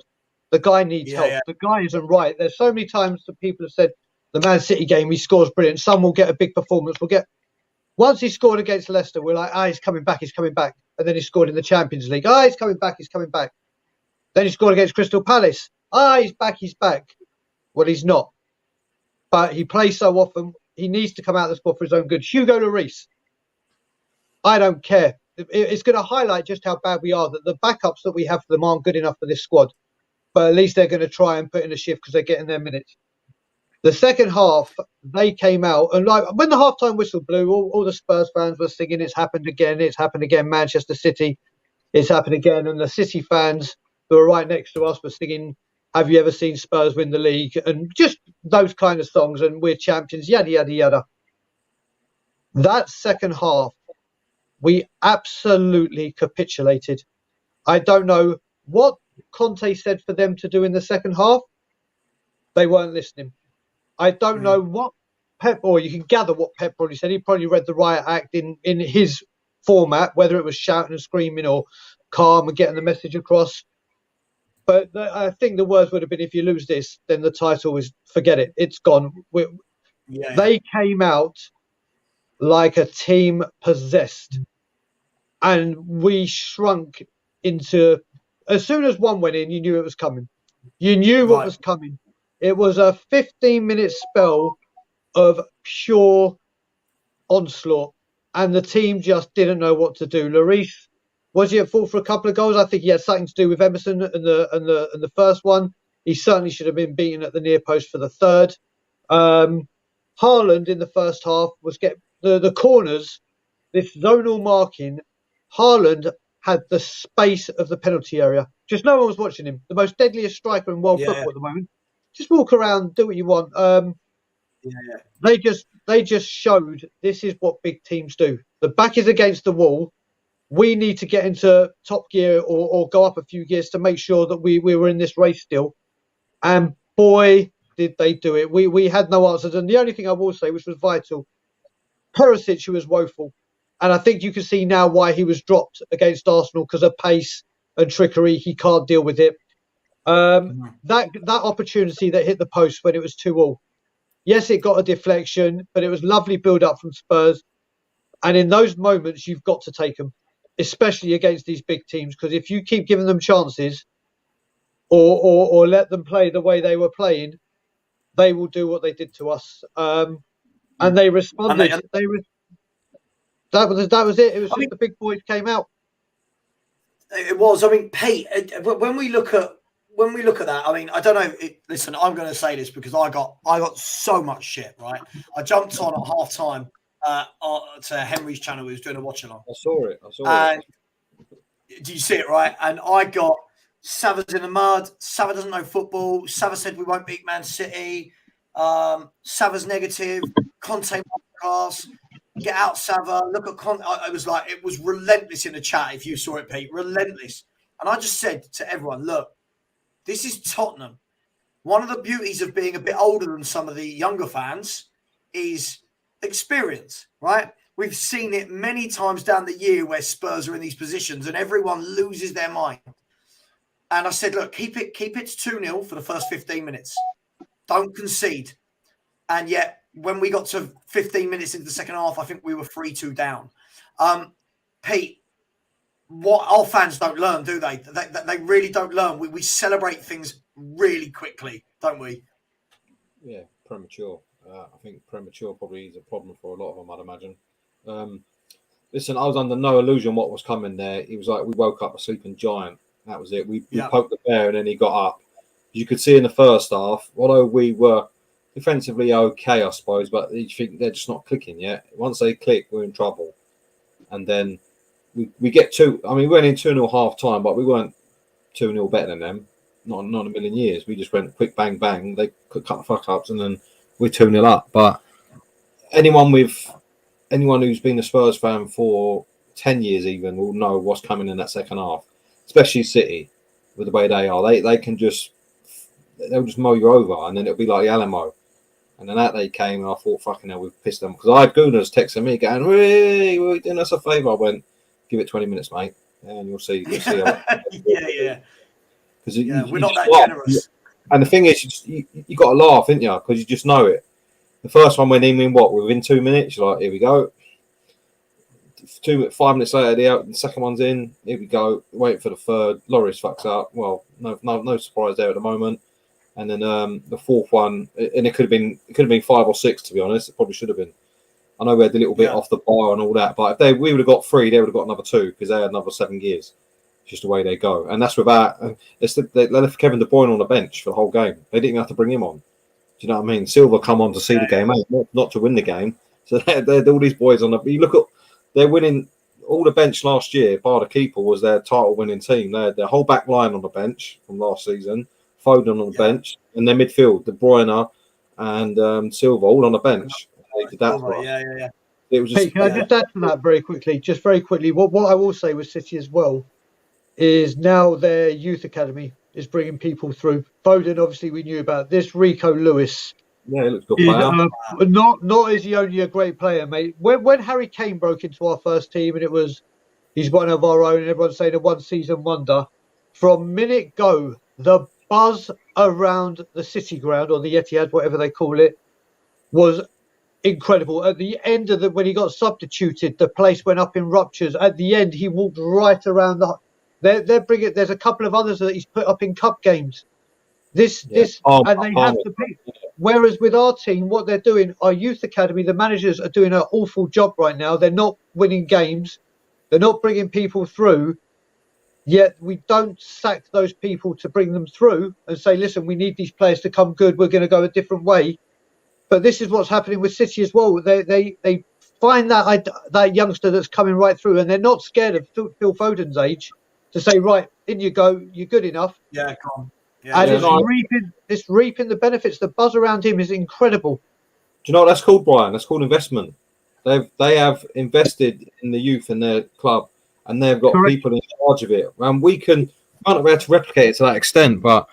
The guy needs help. Yeah. The guy isn't right. There's so many times that people have said the Man City game, he scores brilliant. Some will get a big performance. Once he scored against Leicester, we're like, he's coming back. And then he scored in the Champions League. He's coming back. Then he scored against Crystal Palace. He's back. Well, he's not. But he plays so often, he needs to come out of the squad for his own good. Hugo Lloris, I don't care. It's going to highlight just how bad we are, that the backups that we have for them aren't good enough for this squad. But at least they're going to try and put in a shift because they're getting their minutes. The second half, they came out, and like when the halftime whistle blew, all the Spurs fans were singing, "It's happened again, Manchester City, it's happened again." And the City fans who were right next to us were singing, "Have you ever seen Spurs win the league?" And just those kind of songs, and "We're champions," yada, yada, yada. That second half, we absolutely capitulated. I don't know what Conte said for them to do in the second half. They weren't listening. I don't know what Pep, or you can gather what Pep probably said. He probably read the riot act in his format, whether it was shouting and screaming or calm and getting the message across. But I think the words would have been, if you lose this, then the title is, forget it. It's gone. They came out like a team possessed. And we shrunk into, as soon as one went in, you knew it was coming. You knew what was coming. It was a 15-minute spell of pure onslaught, and the team just didn't know what to do. Lloris, was he at fault for a couple of goals? I think he had something to do with Emerson in the first one. He certainly should have been beaten at the near post for the third. Haaland in the first half was the corners, this zonal marking. Haaland had the space of the penalty area. Just no one was watching him. The most deadliest striker in world football at the moment. Just walk around, do what you want. They just showed this is what big teams do. The back is against the wall. We need to get into top gear or go up a few gears to make sure that we were in this race still. And boy, did they do it. We had no answers. And the only thing I will say, which was vital, Perisic was woeful. And I think you can see now why he was dropped against Arsenal, because of pace and trickery. He can't deal with it. That opportunity that hit the post when it was 2-2. Yes, it got a deflection, but it was lovely build-up from Spurs. And in those moments, you've got to take them, especially against these big teams, because if you keep giving them chances or let them play the way they were playing, they will do what they did to us. And they responded. That was it. It was just the big boys came out. It was. I mean, Pete, when we look at that, I mean, I don't know. Listen, I'm going to say this because I got so much shit. Right, I jumped on at half time to Henry's channel. He was doing a watch along. I saw it. Do you see it? Right, and I got Sava's in the mud. Sava doesn't know football. Sava said we won't beat Man City. Sava's negative. Conte class. Get out, Sava. Look at Conte. It was relentless in the chat. If you saw it, Pete, relentless. And I just said to everyone, look, this is Tottenham. One of the beauties of being a bit older than some of the younger fans is experience, right? We've seen it many times down the year where Spurs are in these positions and everyone loses their mind. And I said, look, keep it to 2-0 for the first 15 minutes. Don't concede. And yet, when we got to 15 minutes into the second half, I think we were 3-2 down. Pete, what our fans don't learn, do they? They really don't learn. We celebrate things really quickly, don't we? Yeah, premature. I think premature probably is a problem for a lot of them, I'd imagine. Listen, I was under no illusion what was coming there. It was like we woke up a sleeping giant. That was it. We poked the bear and then he got up. You could see in the first half, although we were defensively okay, I suppose, but you think they're just not clicking yet. Once they click, we're in trouble. And then we get two. I mean, we went in 2-0 half time, but we weren't 2-0 better than them. Not in a million years. We just went quick, bang, bang. They could cut the fuck ups, and then we're 2-0 up. But anyone who's been a Spurs fan for 10 years even will know what's coming in that second half, especially City, with the way they are. They'll just mow you over, and then it'll be like the Alamo. And then out they came, and I thought, fucking hell, we've pissed them. Because I had Gooners texting me going, "Hey, we're doing us a favour." I went, "Give it 20 minutes, mate, and you'll see." Yeah. because we're not that generous. And the thing is, you got to laugh, ain't you? Because you just know it. The first one went in within 2 minutes. You're like, here we go. 5 minutes later, the second one's in. Here we go. Waiting for the third. Loris fucks up. Well, no surprise there at the moment. And then the fourth one, and it could have been 5 or 6, to be honest. It probably should have been. I know we had a little bit off the bar and all that, but if we would have got 3, they would have got another 2 because they had another 7 gears. It's just the way they go, and that's without. They left Kevin De Bruyne on the bench for the whole game. They didn't even have to bring him on. Do you know what I mean? Silva come on to see the game out, not to win the game. So they're all these boys on the. You look at, they're winning. All the bench last year, bar the keeper, was their title-winning team. They had their whole back line on the bench from last season, Foden on the bench, and their midfield, De Bruyne and Silva, all on the bench. They did that for us. It was just, can I just add to that very quickly? Just very quickly, what I will say with City as well is now their youth academy is bringing people through. Foden, obviously, we knew about this. Rico Lewis. Yeah, he looks good player. Not is he only a great player, mate. When Harry Kane broke into our first team, and he's one of our own, and everyone's saying a one-season wonder. From minute go, the buzz around the City ground, or the Etihad, whatever they call it, was incredible. At the end of when he got substituted, the place went up in ruptures. At the end, he walked right around they're bringing. There's a couple of others that he's put up in cup games. And they have to pay. Whereas with our team, what they're doing, our youth academy, the managers are doing an awful job right now. They're not winning games. They're not bringing people through. Yet we don't sack those people to bring them through and say, listen, we need these players to come good. We're going to go a different way. But this is what's happening with City as well. They find that youngster that's coming right through, and they're not scared of Phil Foden's age to say, right, in you go, you're good enough. Yeah, come on. Yeah, and it's reaping the benefits. The buzz around him is incredible. Do you know what that's called, Brian? That's called investment. They have invested in the youth in their club, and they've got people in charge of it. And we might not be able to replicate it to that extent, but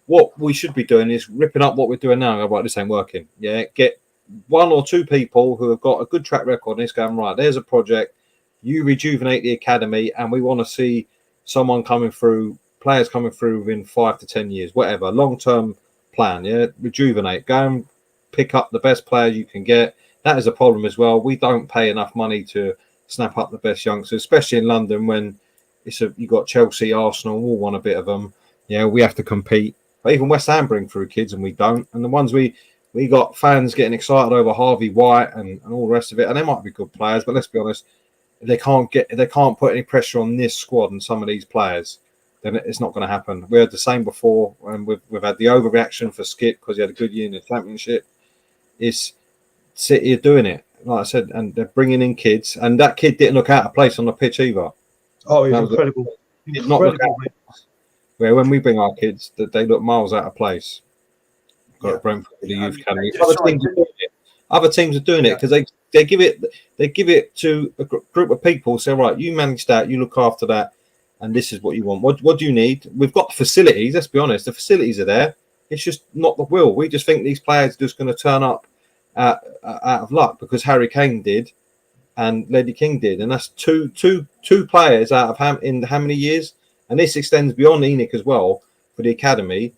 what we should be doing is ripping up what we're doing now. Right, this ain't working. Yeah, get 1 or 2 people who have got a good track record, and it's going, right, there's a project. You rejuvenate the academy, and we want to see someone coming through, players coming through within 5 to 10 years, whatever, long-term plan. Yeah, rejuvenate. Go and pick up the best player you can get. That is a problem as well. We don't pay enough money to snap up the best youngsters, especially in London when you've got Chelsea, Arsenal, all want a bit of them. Yeah, we have to compete. But even West Ham bring through kids, and we don't. And the ones we got fans getting excited over Harvey White and all the rest of it, and they might be good players, but let's be honest, if they can't put any pressure on this squad and some of these players, then it's not going to happen. We had the same before, and we've had the overreaction for Skip because he had a good year in the Championship. City are doing it, like I said, and they're bringing in kids, and that kid didn't look out of place on the pitch either. Oh, he's incredible. He did not look out of place. Where when we bring our kids, that they look miles out of place. Got Brentford with the youth academy. Other teams are doing it because they give it to a group of people. Say, right, you manage that, you look after that, and this is what you want. What do you need? We've got the facilities. Let's be honest, the facilities are there. It's just not the will. We just think these players are just going to turn up out of luck because Harry Kane did and Lady King did, and that's two players out of in how many years? And this extends beyond ENIC as well for the academy.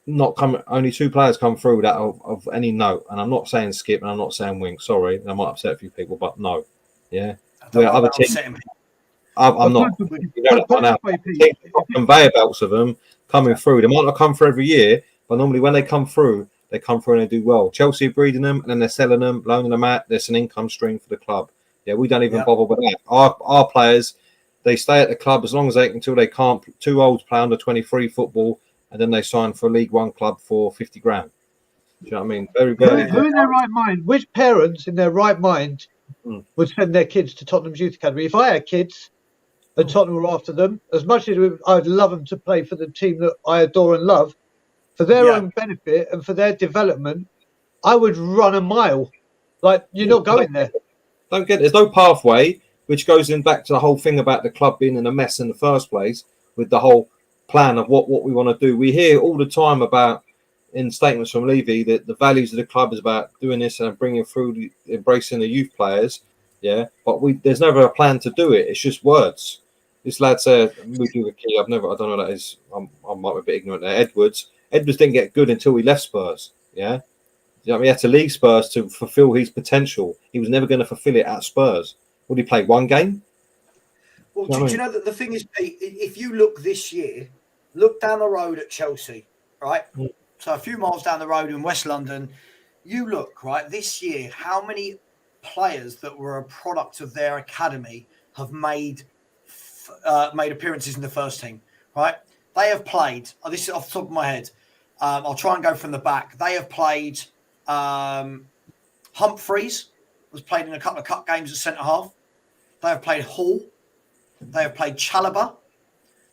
Only 2 players come through that of any note, and I'm not saying Skip and I'm not saying Wing. Sorry, that might upset a few people, but no, yeah. Where other teams, I'm not. Conveyor belts of them coming through. They might not come through every year, but normally when they come through and they do well. Chelsea are breeding them, and then they're selling them, loaning them out. There's an income stream for the club. Yeah, we don't even bother with that. Our players, they stay at the club as long as until they can't. Too old to play under 23 football, and then they sign for a League One club for 50 grand. Do you know what I mean? Very, very. Who in their right mind? Which parents in their right mind would send their kids to Tottenham's Youth Academy? If I had kids and Tottenham were after them, as much as I'd love them to play for the team that I adore and love, for their own benefit and for their development, I would run a mile. Like, you're not going there. Don't get it. There's no pathway, which goes in back to the whole thing about the club being in a mess in the first place with the whole plan of what we want to do. We hear all the time about, in statements from Levy, that the values of the club is about doing this and bringing through, embracing the youth players. Yeah, but there's never a plan to do it. It's just words. This lad said, we do the key. I don't know what that is. I might be a bit ignorant there. Edwards didn't get good until he left Spurs. Yeah. You know, he had to leave Spurs to fulfill his potential. He was never going to fulfill it at Spurs. Would he play one game? Well, do you know that the thing is, Pete, if you look this year, look down the road at Chelsea, right? So a few miles down the road in West London, you look, right, this year, how many players that were a product of their academy have made appearances in the first team, right? They have played, this is off the top of my head, I'll try and go from the back. They have played Humphreys, was played in a couple of cup games at centre-half. They have played Hall. They have played Chalobah.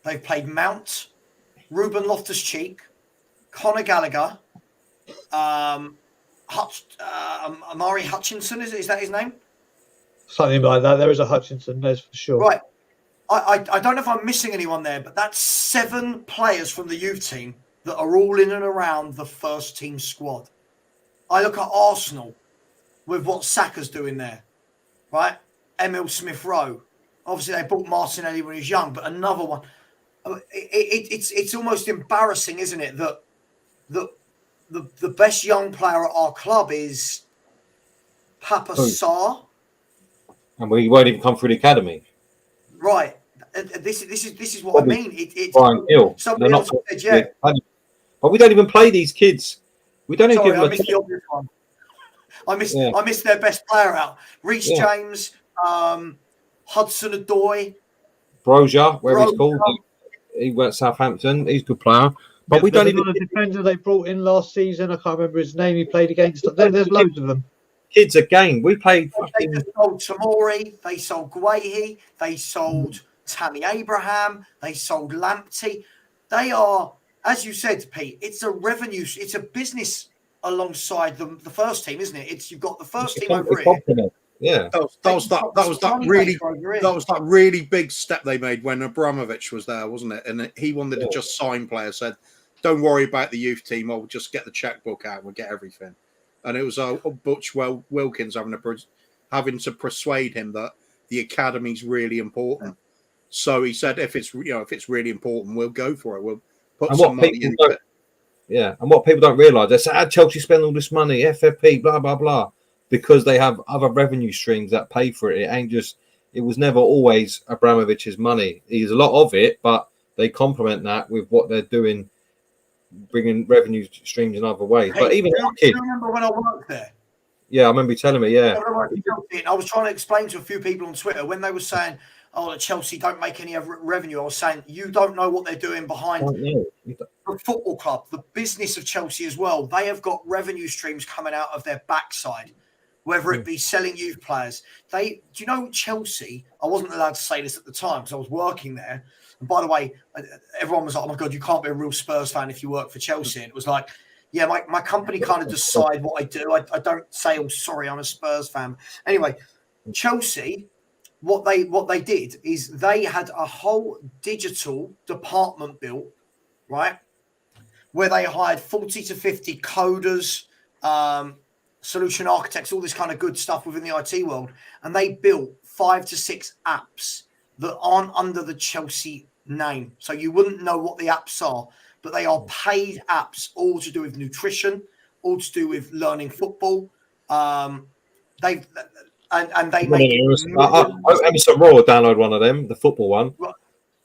They've played Mount, Ruben Loftus-Cheek, Conor Gallagher, Amari Hutchinson, is that his name? Something like that. There is a Hutchinson, there's for sure. Right. I don't know if I'm missing anyone there, but that's 7 players from the youth team that are all in and around the first team squad. I look at Arsenal with what Saka's doing there, right? Emil Smith-Rowe. Obviously, they bought Martinelli when he was young, but another one. It's almost embarrassing, isn't it, that the best young player at our club is Papa Sarr. And we won't even come through the academy. Right. This is what I mean. It's Brian Hill. Somebody else said, yeah. But we don't even play these kids. We don't even give them I missed the obvious one. I missed their best player out. Reece James, Hudson-Odoi. Broja, where he's called. He went to Southampton. He's a good player. But we don't even... a defender they brought in last season. I can't remember his name. He played against... There's loads of them. Kids again. We played... They just sold Tamori. They sold Guehi. They sold Tammy Abraham. They sold Lamptey. They are, as you said, Pete, it's a revenue... It's a business alongside the first team, isn't it? You've got the first team over here. Yeah, that was that really big step they made when Abramovich was there, wasn't it? And he wanted to just sign players. Said, "Don't worry about the youth team. I'll just get the checkbook out and we'll get everything." And it was Butch Wilkins having to persuade him that the academy's really important. So he said, "If it's really important, we'll go for it. We'll put some money into it." Yeah, and what people don't realise, they say, Chelsea spend all this money, FFP, blah blah blah. Because they have other revenue streams that pay for it. It was never always Abramovich's money. There's a lot of it, but they complement that with what they're doing, bringing revenue streams in other ways. But even do you remember when I worked there? Yeah, I remember you telling me, yeah. I was trying to explain to a few people on Twitter when they were saying, that Chelsea don't make any revenue. I was saying, you don't know what they're doing behind the football club, the business of Chelsea as well. They have got revenue streams coming out of their backside. Whether it be selling youth players. Do you know Chelsea? I wasn't allowed to say this at the time because I was working there. And by the way, everyone was like, oh my God, you can't be a real Spurs fan if you work for Chelsea. And it was like, yeah, my company kind of decide what I do. I don't say, oh, sorry, I'm a Spurs fan. Anyway, Chelsea, what they did is they had a whole digital department built, right? Where they hired 40 to 50 coders, solution architects, all this kind of good stuff within the IT world. And they built 5 to 6 apps that aren't under the Chelsea name. So you wouldn't know what the apps are, but they are paid apps, all to do with nutrition, all to do with learning football. They make Emerson Raw download one of them, the football one.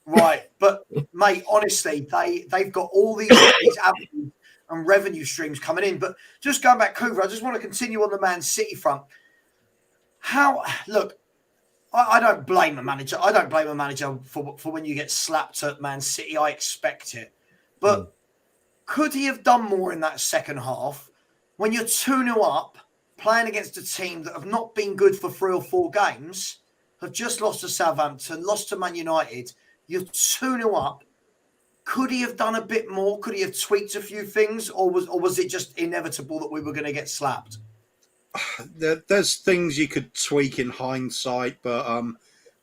Right. But mate, honestly, they've got all these avenues and revenue streams coming in. But just going back, Coover, I just want to continue on the Man City front. I don't blame a manager. I don't blame a manager for when you get slapped at Man City. I expect it. But could he have done more in that second half when you're 2-0 up, playing against a team that have not been good for 3 or 4 games, have just lost to Southampton, lost to Man United, you're 2-0 up. Could he have done a bit more? Could he have tweaked a few things? Or was it just inevitable that we were going to get slapped? There's things you could tweak in hindsight, but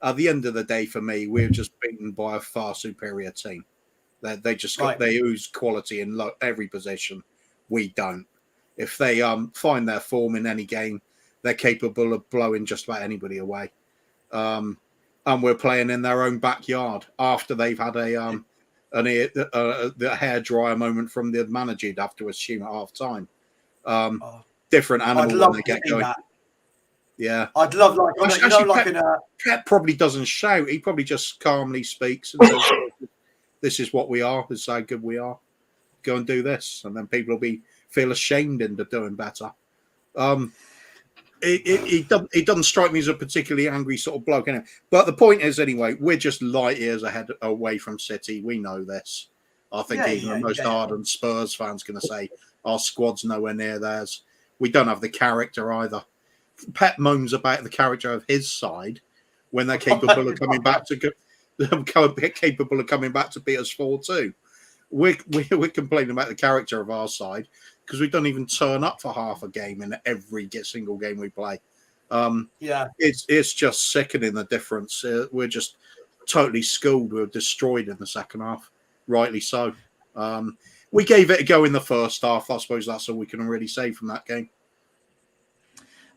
at the end of the day, for me, we're just beaten by a far superior team. They ooze quality in every position. We don't. If they find their form in any game, they're capable of blowing just about anybody away. and we're playing in their own backyard after they've had the hairdryer moment from the manager. You'd have to assume at half time. Different animal I'd love when they to get see going. that. Yeah, I'd love Pep probably doesn't shout. He probably just calmly speaks and says, "This is what we are. This is how good we are. Go and do this," and then people will feel ashamed into doing better. He doesn't strike me as a particularly angry sort of bloke, anyway. But the point is, anyway, we're just light years away from City. We know this. I think even the most ardent Spurs fans going to say our squad's nowhere near theirs. We don't have the character either. Pep moans about the character of his side when they're capable of coming back to beat us 4-2. We're complaining about the character of our side because we don't even turn up for half a game in every single game we play. It's just sickening, the difference. We're just totally schooled. We're destroyed in the second half, rightly so. We gave it a go in the first half. I suppose that's all we can really say from that game.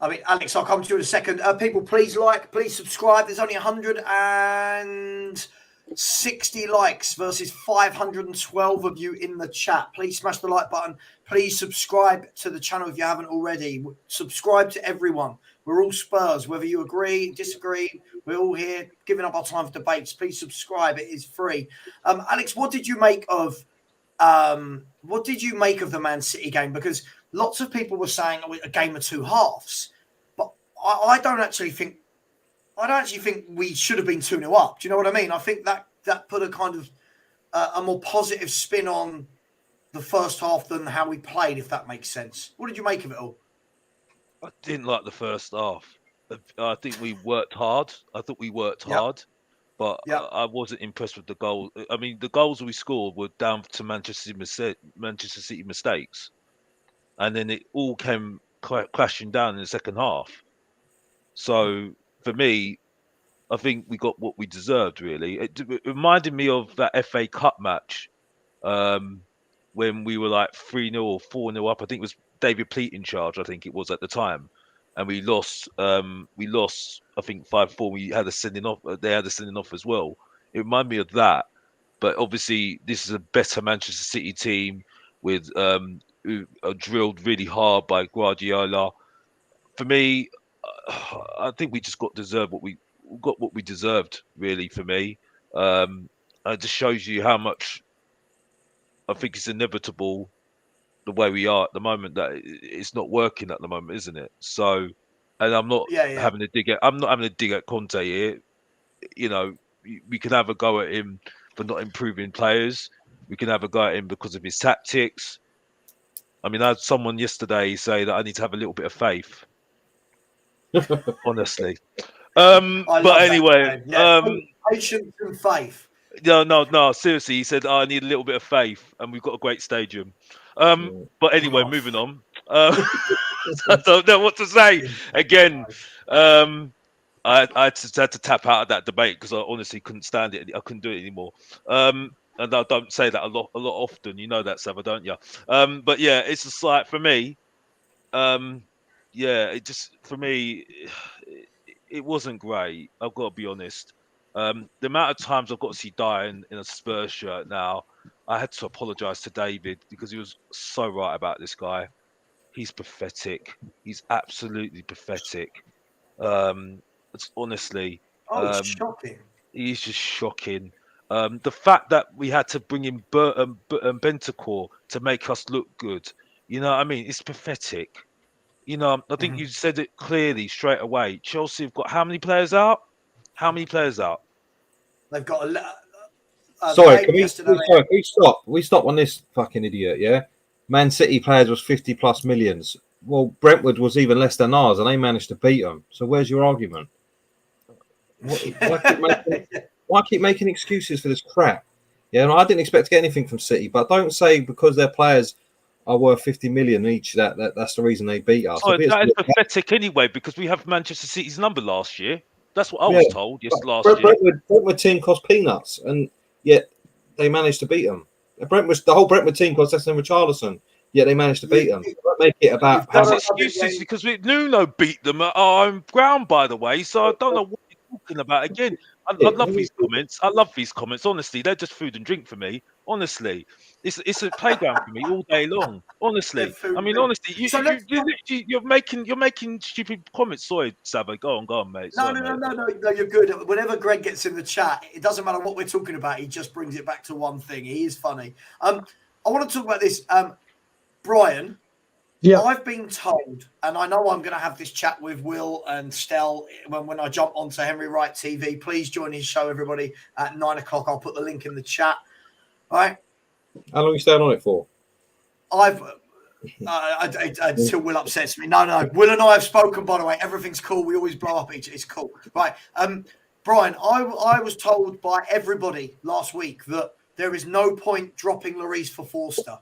I mean, Alex, I'll come to you in a second. People, please like, please subscribe. There's only 160 likes versus 512 of you in the chat. Please smash the like button. Please subscribe to the channel if you haven't already. Subscribe to everyone. We're all Spurs, whether you agree, disagree. We're all here giving up our time for debates. Please subscribe. It is free. Alex, what did you make of the Man City game? Because lots of people were saying a game of two halves, but I don't actually think we should have been 2-0 up. Do you know what I mean? I think that put a kind of a more positive spin on the first half than how we played, if that makes sense. What did you make of it all? I didn't like the first half. I think we worked hard. But I wasn't impressed with the goal. I mean, the goals we scored were down to Manchester City mistakes, and then it all came crashing down in the second half. So for me, I think we got what we deserved. Really, it reminded me of that FA Cup match when we were like 3-0 or 4-0 up. I think it was David Pleat in charge. I think it was at the time. And we lost. I think 5-4. We had a sending off. They had a sending off as well. It reminded me of that. But obviously, this is a better Manchester City team with who are drilled really hard by Guardiola. For me, I think we just got what we deserved. Really, for me, it just shows you how much I think it's inevitable. The way we are at the moment, that it's not working at the moment, isn't it? So, and I'm not having a dig at Conte here. You know, we can have a go at him for not improving players. We can have a go at him because of his tactics. I mean, I had someone yesterday say that I need to have a little bit of faith. Honestly, but anyway, patience and faith. No. Seriously, he said, I need a little bit of faith, and we've got a great stadium. But anyway, moving on. I don't know what to say. Again, I had to tap out of that debate because I honestly couldn't stand it. I couldn't do it anymore. And I don't say that a lot often. You know that, Sava, don't you? But yeah, it's just like for me. It wasn't great. I've got to be honest. The amount of times I've got to see Dyer in a Spurs shirt now, I had to apologise to David because he was so right about this guy. He's pathetic. He's absolutely pathetic. It's honestly. It's shocking. He's just shocking. The fact that we had to bring in Bentancur to make us look good, you know what I mean? It's pathetic. You know, I think you said it clearly straight away. Chelsea have got how many players out? They've got Sorry, can we stop? We stop on this fucking idiot, yeah? Man City players was 50+ millions. Well, Brentford was even less than ours, and they managed to beat them. So where's your argument? Why keep making excuses for this crap? Yeah, and I didn't expect to get anything from City, but don't say because their players are worth 50 million each that's the reason they beat us. Oh, that is pathetic anyway, because we have Manchester City's number last year. That's what I was told last year. Brentford team cost peanuts, and yet they managed to beat them. The whole Brentford team cost less than Richarlison, yet they managed to beat them. Don't make it about that's excuses because Nuno beat them at our own ground, by the way. So I don't know what you're talking about again. I love these comments. I love these comments. Honestly, they're just food and drink for me. Honestly, it's a playground for me all day long. Honestly, I mean, honestly, you're making stupid comments. Sorry, Sabo, go on, mate. No, Sorry, no, you're good. Whenever Greg gets in the chat, it doesn't matter what we're talking about. He just brings it back to one thing. He is funny. I want to talk about this, Brian. Yeah. I've been told, and I know I'm going to have this chat with Will and Stel when I jump onto Henry Wright TV. Please join his show, everybody, at 9:00. I'll put the link in the chat. All right. How long are you staying on it for? Until Will upsets me. No. Will and I have spoken, by the way. Everything's cool. We always blow up each. It's cool. Right. Brian, I was told by everybody last week that there is no point dropping Lloris for Forster.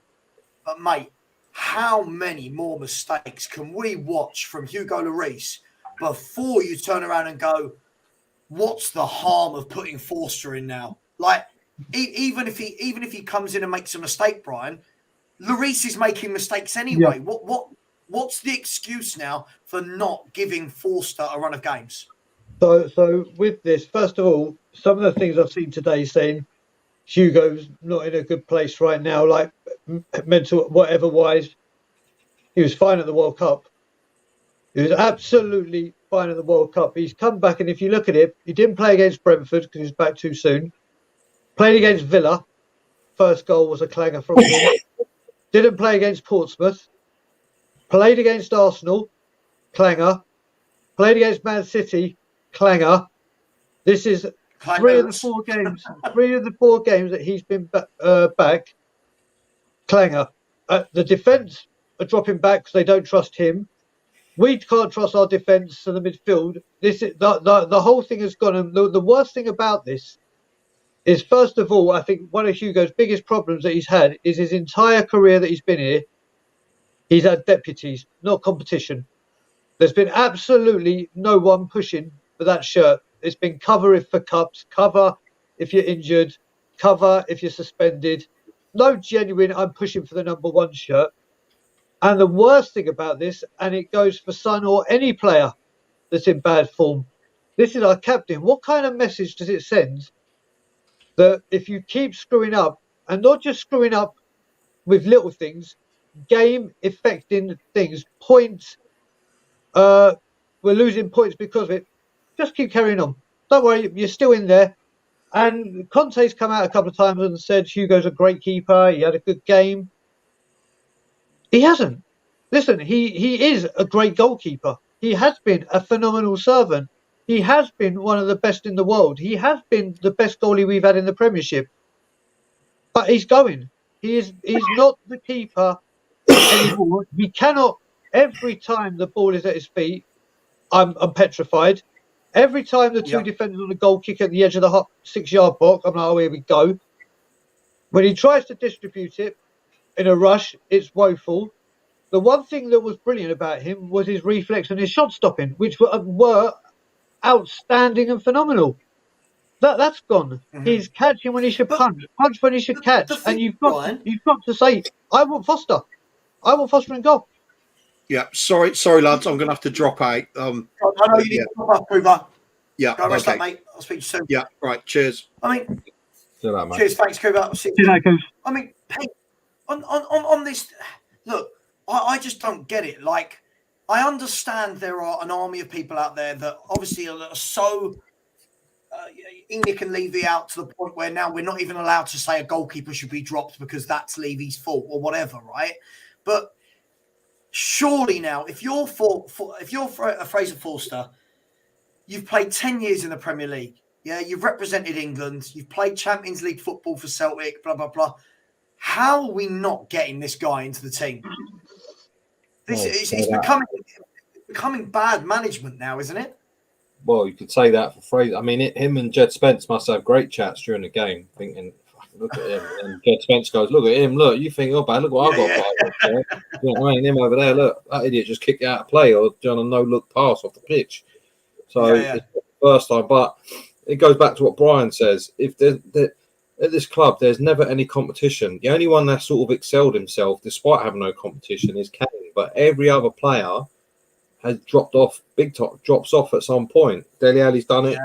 But, mate, how many more mistakes can we watch from Hugo Lloris before you turn around and go, what's the harm of putting Forster in now? Like, even if he comes in and makes a mistake, Brian, Lloris is making mistakes anyway. Yeah. What's the excuse now for not giving Forster a run of games? So with this, first of all, some of the things I've seen today saying Hugo's not in a good place right now, like mental, whatever wise. He was fine at the World Cup. He was absolutely fine at the World Cup. He's come back, and if you look at it, he didn't play against Brentford because he was back too soon. Played against Villa. First goal was a clanger from him. Didn't play against Portsmouth. Played against Arsenal. Clanger. Played against Man City. Clanger. This is three of the four games that he's been back. Clanger. The defence are dropping back because they don't trust him. We can't trust our defence and the midfield. This is the whole thing has gone. And the worst thing about this is, first of all, I think one of Hugo's biggest problems that he's had is his entire career that he's been here, he's had deputies, not competition. There's been absolutely no one pushing for that shirt. It's been cover if for cups, cover if you're injured, cover if you're suspended. No genuine, I'm pushing for the number one shirt. And the worst thing about this, and it goes for Son or any player that's in bad form, this is our captain. What kind of message does it send that if you keep screwing up, and not just screwing up with little things, game affecting things, points, we're losing points because of it, just keep carrying on. Don't worry, you're still in there. And Conte's come out a couple of times and said Hugo's a great keeper, he had a good game. He hasn't. Listen, he is a great goalkeeper. He has been a phenomenal servant. He has been one of the best in the world. He has been the best goalie we've had in the Premiership. But he's going. He's not the keeper anymore. He cannot. Every time the ball is at his feet, I'm petrified. Every time the two defenders on the goal kick at the edge of the 6-yard box, I'm like, oh, here we go. When he tries to distribute it in a rush, it's woeful. The one thing that was brilliant about him was his reflex and his shot stopping, which were outstanding and phenomenal. That's gone. Mm-hmm. He's catching when he should punch when he should catch. And you've got to say, I want Foster. I want Foster in goal. Yeah, sorry, lads. I'm going to have to drop out. I know you need to drop off, Kuba. Yeah, go rest up, mate. I'll speak to you soon. Yeah, right. Cheers. I mean, that, cheers. Thanks, Kuba. I'll see you. I mean, hey, on this, look, I just don't get it. Like, I understand there are an army of people out there that obviously are so Enoch and Levy out to the point where now we're not even allowed to say a goalkeeper should be dropped because that's Levy's fault or whatever, right? But surely now, if you're Fraser Forster, you've played 10 years in the Premier League. Yeah, you've represented England. You've played Champions League football for Celtic, blah, blah, blah. How are we not getting this guy into the team? It's becoming bad management now, isn't it? Well, you could say that for Fraser. I mean, him and Jed Spence must have great chats during the game, thinking, look at him. And Jed Spence goes, look at him, look, you think you're bad, look what I've got. You know what I mean? Him over there, look, that idiot just kicked you out of play or done a no-look pass off the pitch. So it's not the first time, but it goes back to what Brian says. If at this club, there's never any competition. The only one that sort of excelled himself, despite having no competition, is Kane. But every other player has dropped off, drops off at some point. Dele Alli's done it.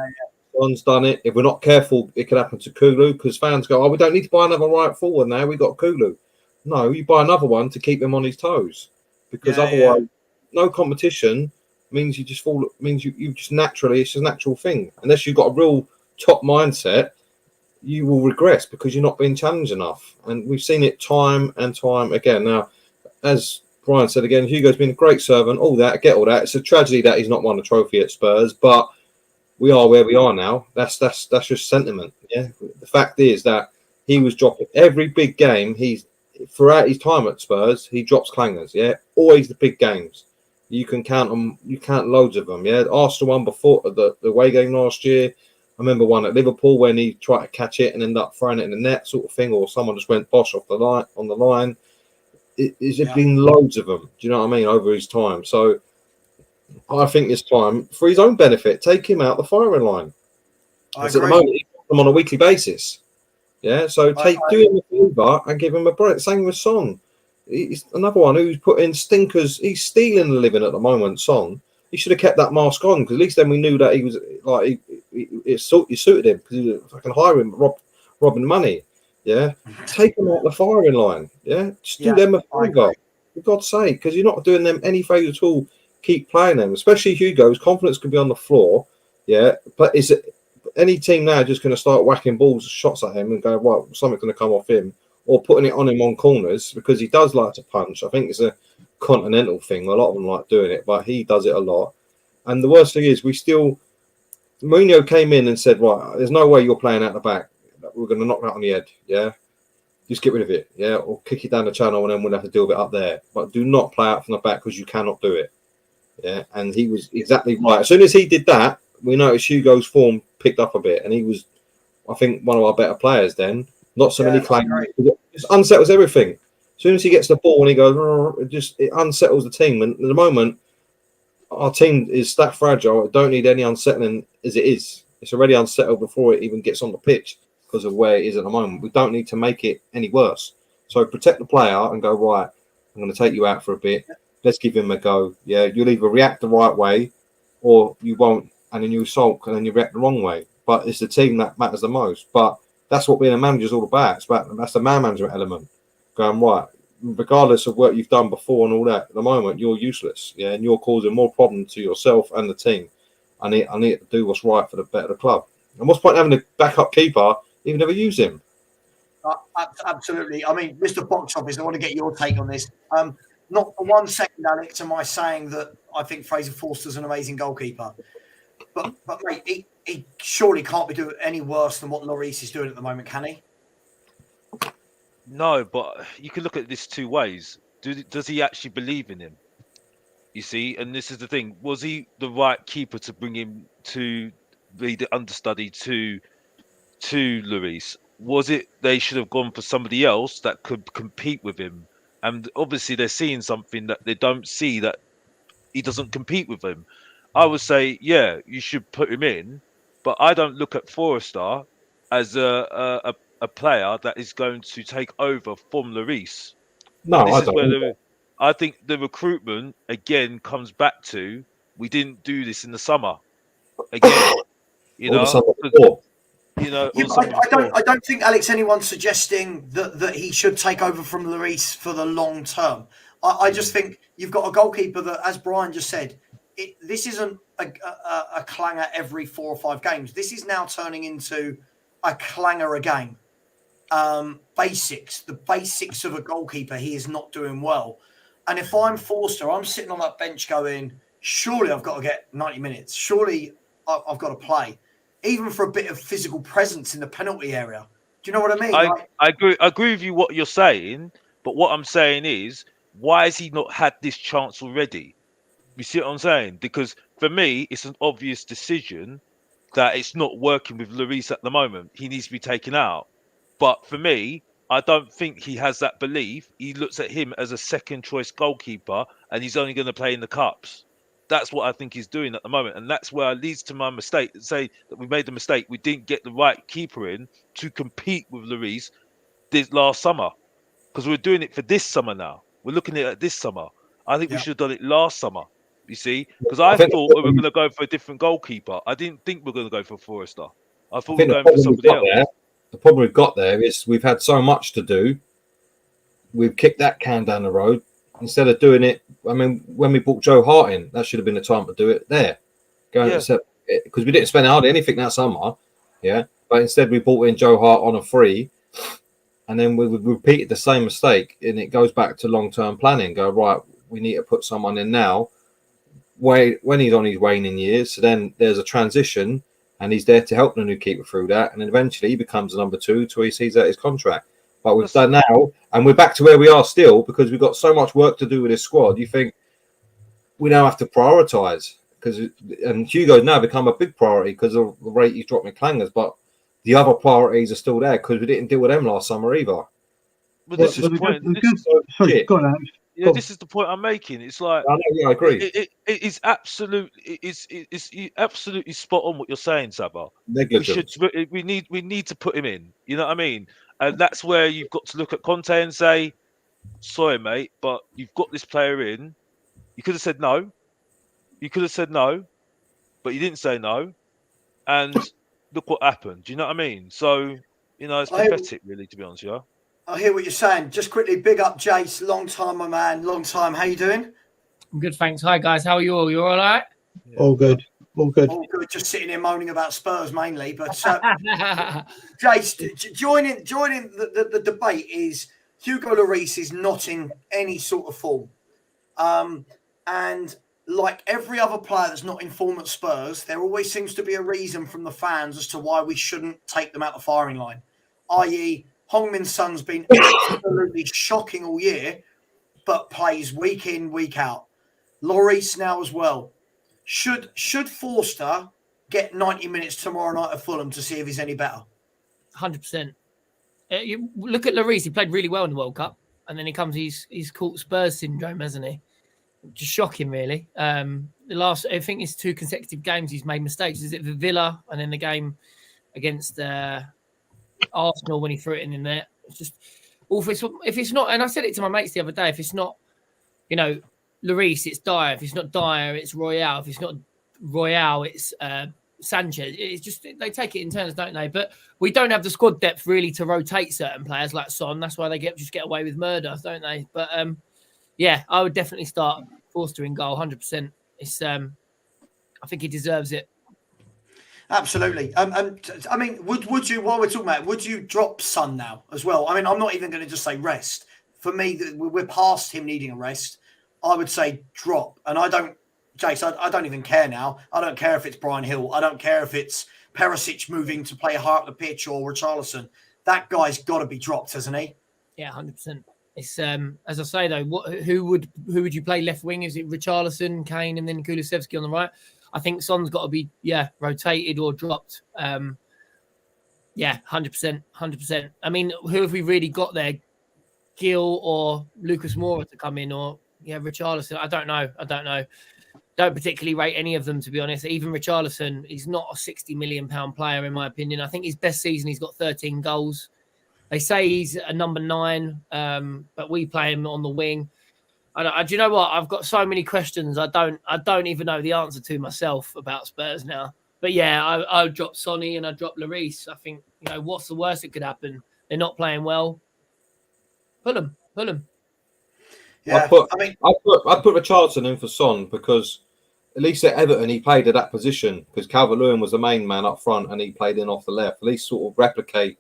Son's done it. If we're not careful, it could happen to Kulu, because fans go, "Oh, we don't need to buy another right forward now. We got Kulu." No, you buy another one to keep him on his toes, because otherwise, no competition means you just fall. Means you just naturally, it's a natural thing. Unless you've got a real top mindset, you will regress because you're not being challenged enough. And we've seen it time and time again. Now, as Brian said again, Hugo's been a great servant. All that, I get all that. It's a tragedy that he's not won a trophy at Spurs, but we are where we are now. That's just sentiment. Yeah. The fact is that he was dropping every big game. He's throughout his time at Spurs, he drops clangers. Yeah, always the big games. You can count them. You count loads of them. Yeah, Arsenal won before the away game last year. I remember one at Liverpool when he tried to catch it and ended up throwing it in the net, sort of thing, or someone just went bosh off the line on the line. There's been loads of them. Do you know what I mean? Over his time, so I think this time, for his own benefit, take him out the firing line. At the moment, he's on a weekly basis. Yeah, so do him a favour and give him a break. Same with Son. He's another one who's put in stinkers. He's stealing the living at the moment. Son. He should have kept that mask on, because at least then we knew that he was like it suited him, because he was fucking hiring, robbing money. Yeah, take him out the firing line. Yeah, just do them a favour, for God's sake, because you're not doing them any favour at all. Keep playing them, especially Hugo. His confidence could be on the floor. Yeah, but is it any team now just going to start whacking balls, shots at him, and go, well, something's going to come off him, or putting it on him on corners, because he does like to punch. I think it's a continental thing. A lot of them like doing it, but he does it a lot. And the worst thing is, Mourinho came in and said, right, there's no way you're playing out the back. We're going to knock that on the head. Yeah, just get rid of it. Yeah, or kick it down the channel, and then we'll have to deal with it up there. But do not play out from the back, because you cannot do it. Yeah, and he was exactly right. As soon as he did that, we noticed Hugo's form picked up a bit, and he was, I think, one of our better players then. Not so many claims. It just unsettles everything. As soon as he gets the ball and he goes, it unsettles the team. And at the moment, our team is that fragile. It don't need any unsettling as it is. It's already unsettled before it even gets on the pitch because of where it is at the moment. We don't need to make it any worse. So protect the player and go, right, I'm going to take you out for a bit. Let's give him a go. Yeah, you'll either react the right way or you won't, and then you sulk and then you react the wrong way. But it's the team that matters the most. But that's what being a manager is all about. That's the man management element. Going, right, regardless of what you've done before and all that, at the moment you're useless. Yeah, and you're causing more problems to yourself and the team. I need to do what's right for the better of the club. And what's the point having a backup keeper if you never use him? Absolutely. I mean, Mr. Box Office, I want to get your take on this. Not for 1 second, Alex, am I saying that I think Fraser Forster's an amazing goalkeeper. But mate, he surely can't be doing any worse than what Lloris is doing at the moment, can he? No, but you can look at this two ways. Does he actually believe in him? You see, and this is the thing. Was he the right keeper to bring him to be the understudy to Lloris? Was it they should have gone for somebody else that could compete with him? And obviously they're seeing something that they don't see, that he doesn't compete with them. I would say, yeah, you should put him in, but I don't look at Forrester as a player that is going to take over from Lloris. No, I don't. I think the recruitment again comes back to, we didn't do this in the summer. Again, you know, I don't think, Alex, anyone's suggesting that he should take over from Lloris for the long term. I just think you've got a goalkeeper that, as Brian just said, this isn't a clanger every 4 or 5 games. This is now turning into a clanger a game. The basics of a goalkeeper, he is not doing well. And if I'm Forster, I'm sitting on that bench going, surely I've got to get 90 minutes. Surely I've got to play, even for a bit of physical presence in the penalty area. Do you know what I mean? I agree with you what you're saying, but what I'm saying is, why has he not had this chance already? You see what I'm saying? Because for me, it's an obvious decision that it's not working with Lloris at the moment. He needs to be taken out. But for me, I don't think he has that belief. He looks at him as a second choice goalkeeper, and he's only going to play in the cups. That's what I think he's doing at the moment. And that's where it leads to my mistake. Say that we made the mistake. We didn't get the right keeper in to compete with Lloris this last summer. Because we're doing it for this summer now. We're looking at it this summer. I think we should have done it last summer. You see, because I thought we were going to go for a different goalkeeper. I didn't think we were going to go for Forrester. I thought we were going for somebody else. The problem we've got there is we've had so much to do. We've kicked that can down the road instead of doing it. I mean, when we brought Joe Hart in, that should have been the time to do it there. Because we didn't spend hardly anything that summer. Yeah. But instead we brought in Joe Hart on a free. And then we repeated the same mistake. And it goes back to long-term planning. Go, right, we need to put someone in now when he's on his waning years. So then there's a transition and he's there to help the new keeper through that. And then eventually he becomes a number 2 till he sees out his contract. But we've done now, and we're back to where we are still because we've got so much work to do with this squad. You think we now have to prioritise and Hugo's now become a big priority because of the rate he's dropping clangers. But the other priorities are still there because we didn't deal with them last summer either. But this is the point. This is the point I'm making. It's like I agree. It's absolutely spot on what you're saying, Saba. We need to put him in. You know what I mean? And that's where you've got to look at Conte and say, sorry, mate, but you've got this player in. You could have said no. But you didn't say no. And look what happened. Do you know what I mean? So, it's pathetic, really, to be honest, yeah. I hear what you're saying. Just quickly, big up Jace. Long time, my man. Long time. How you doing? I'm good, thanks. Hi, guys. How are you all? You all right? Yeah. All good. All good. Just sitting here moaning about Spurs mainly. But Jace, joining the debate is Hugo Lloris is not in any sort of form. And like every other player that's not in form at Spurs, there always seems to be a reason from the fans as to why we shouldn't take them out the firing line, i.e., Heung-min Son's been absolutely shocking all year, but plays week in, week out. Lloris now as well. Should Forster get 90 minutes tomorrow night at Fulham to see if he's any better? 100%. You look at Lloris. He played really well in the World Cup, and then he's caught Spurs syndrome, hasn't he? Just shocking, really. I think it's 2 consecutive games he's made mistakes. Is it the Villa and then the game against Arsenal when he threw it in there? It's just awful. If it's not, and I said it to my mates the other day, if it's not, Lloris, it's Dyer. If it's not Dyer, it's Royale. If it's not Royale, it's Sanchez. It's just they take it in turns, don't they? But we don't have the squad depth really to rotate certain players like Son. That's why they get away with murder, don't they? But I would definitely start Forster in goal, 100%. It's I think he deserves it. Absolutely. I mean, would you, while we're talking about it, would you drop Son now as well? I mean, I'm not even going to just say rest. For me, we're past him needing a rest. I would say drop. And I don't even care now. I don't care if it's Brian Hill. I don't care if it's Perisic moving to play higher up the pitch or Richarlison. That guy's got to be dropped, hasn't he? Yeah, 100%. It's as I say though, who would you play left wing? Is it Richarlison, Kane, and then Kulusevski on the right? I think Son's got to be rotated or dropped. 100%, 100%. I mean, who have we really got there? Gil or Lucas Moura to come in, or Richarlison? I don't know. Don't particularly rate any of them, to be honest. Even Richarlison, he's not a £60 million player in my opinion. I think his best season he's got 13 goals. They say he's a number 9, but we play him on the wing. Do you know what? I've got so many questions I don't even know the answer to myself about Spurs now. But I would drop Sonny and I'd drop Lloris. I think, what's the worst that could happen? They're not playing well. Pull them. Yeah, I'd put Richarlison in for Son because at least at Everton he played at that position because Calvert-Lewin was the main man up front and he played in off the left. At least sort of replicate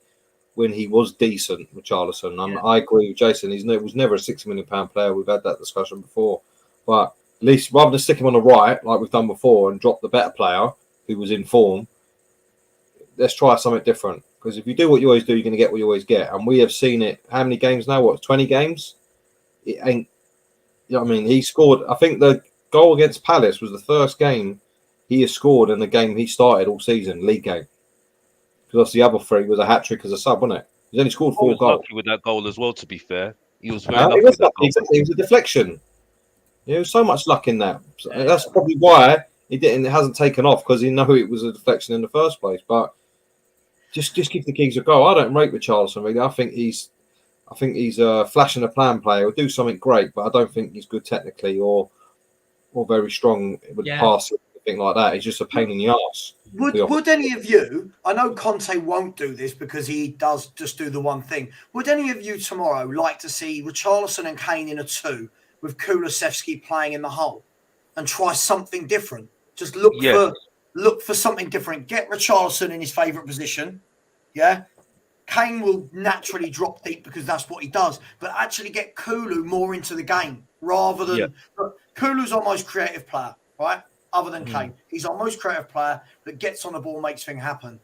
when he was decent, Richarlison. I agree with Jason. He was never a £60 million player. We've had that discussion before. But at least rather than stick him on the right, like we've done before, and drop the better player who was in form, let's try something different. Because if you do what you always do, you're going to get what you always get. And we have seen it. How many games now? 20 games? It ain't... he scored... I think the goal against Palace was the first game he has scored in the game he started all season, league game. Because the other 3 was a hat-trick as a sub, wasn't it? He's only scored 4 goals. Lucky with that goal as well, to be fair. He was very lucky with that goal. Exactly. It was a deflection. There was so much luck in that. That's probably why it hasn't taken off, because he knew it was a deflection in the first place. But just give the keys a go. I don't rate Richarlison, really. I think he's a flash in the plan player. He'll do something great, but I don't think he's good technically or or very strong with pass, anything like that. He's just a pain in the arse. Would any of you, I know Conte won't do this because he does just do the one thing. Would any of you tomorrow like to see Richarlison and Kane in a 2 with Kulusevski playing in the hole and try something different? Just look for something different. Get Richarlison in his favourite position. Yeah. Kane will naturally drop deep because that's what he does. But actually get Kulu more into the game rather than Kulu's our most creative player, right? Other than Kane. He's our most creative player that gets on the ball, makes things happen.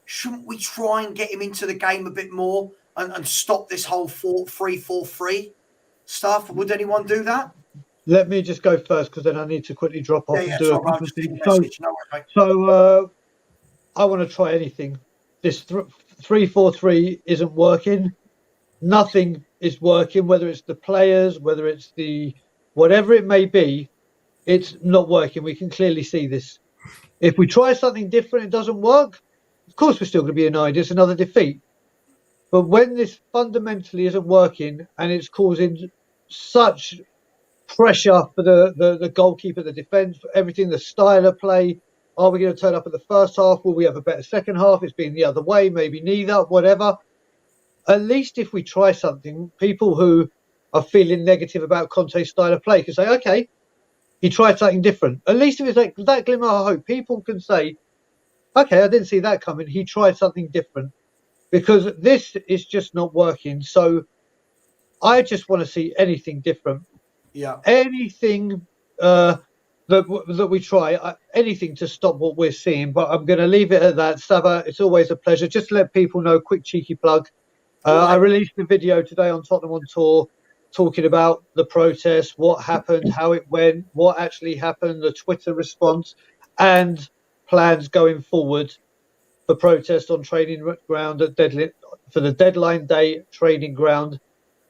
Shouldn't we try and get him into the game a bit more and stop this whole 3-4-3 stuff? Would anyone do that? Let me just go first because then I need to quickly drop off and do a couple of things. So I want to try anything. This 3-4-3 isn't working. Nothing is working, whether it's the players, whether it's the whatever it may be. It's not working. We can clearly see this. If we try something different, it doesn't work. Of course, we're still going to be annoyed. It's another defeat. But when this fundamentally isn't working and it's causing such pressure for the goalkeeper, the defence, everything, the style of play, are we going to turn up at the first half? Will we have a better second half? It's been the other way, maybe neither, whatever. At least if we try something, people who are feeling negative about Conte's style of play can say, okay, he tried something different. At least if it's like that glimmer of hope, people can say, okay, I didn't see that coming. He tried something different, because this is just not working. So I just want to see anything different. Yeah. Anything that we try, anything to stop what we're seeing. But I'm going to leave it at that. Sava, it's always a pleasure. Just to let people know, quick cheeky plug. I released a video today on Tottenham on Tour, talking about the protest, what happened, how it went, what actually happened, the Twitter response, and plans going forward for protest on training ground for the deadline day training ground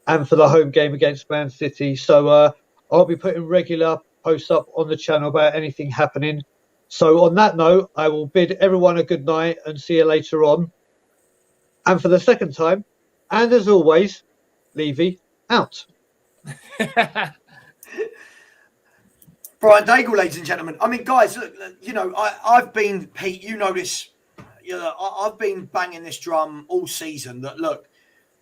and for the home game against Man City. So I'll be putting regular posts up on the channel about anything happening. So on that note, I will bid everyone a good night and see you later on. And for the second time, and as always, Levy out. Brian Daigle, ladies and gentlemen. I mean, guys, look, I've been, Pete, you know this, I've been banging this drum all season that, look,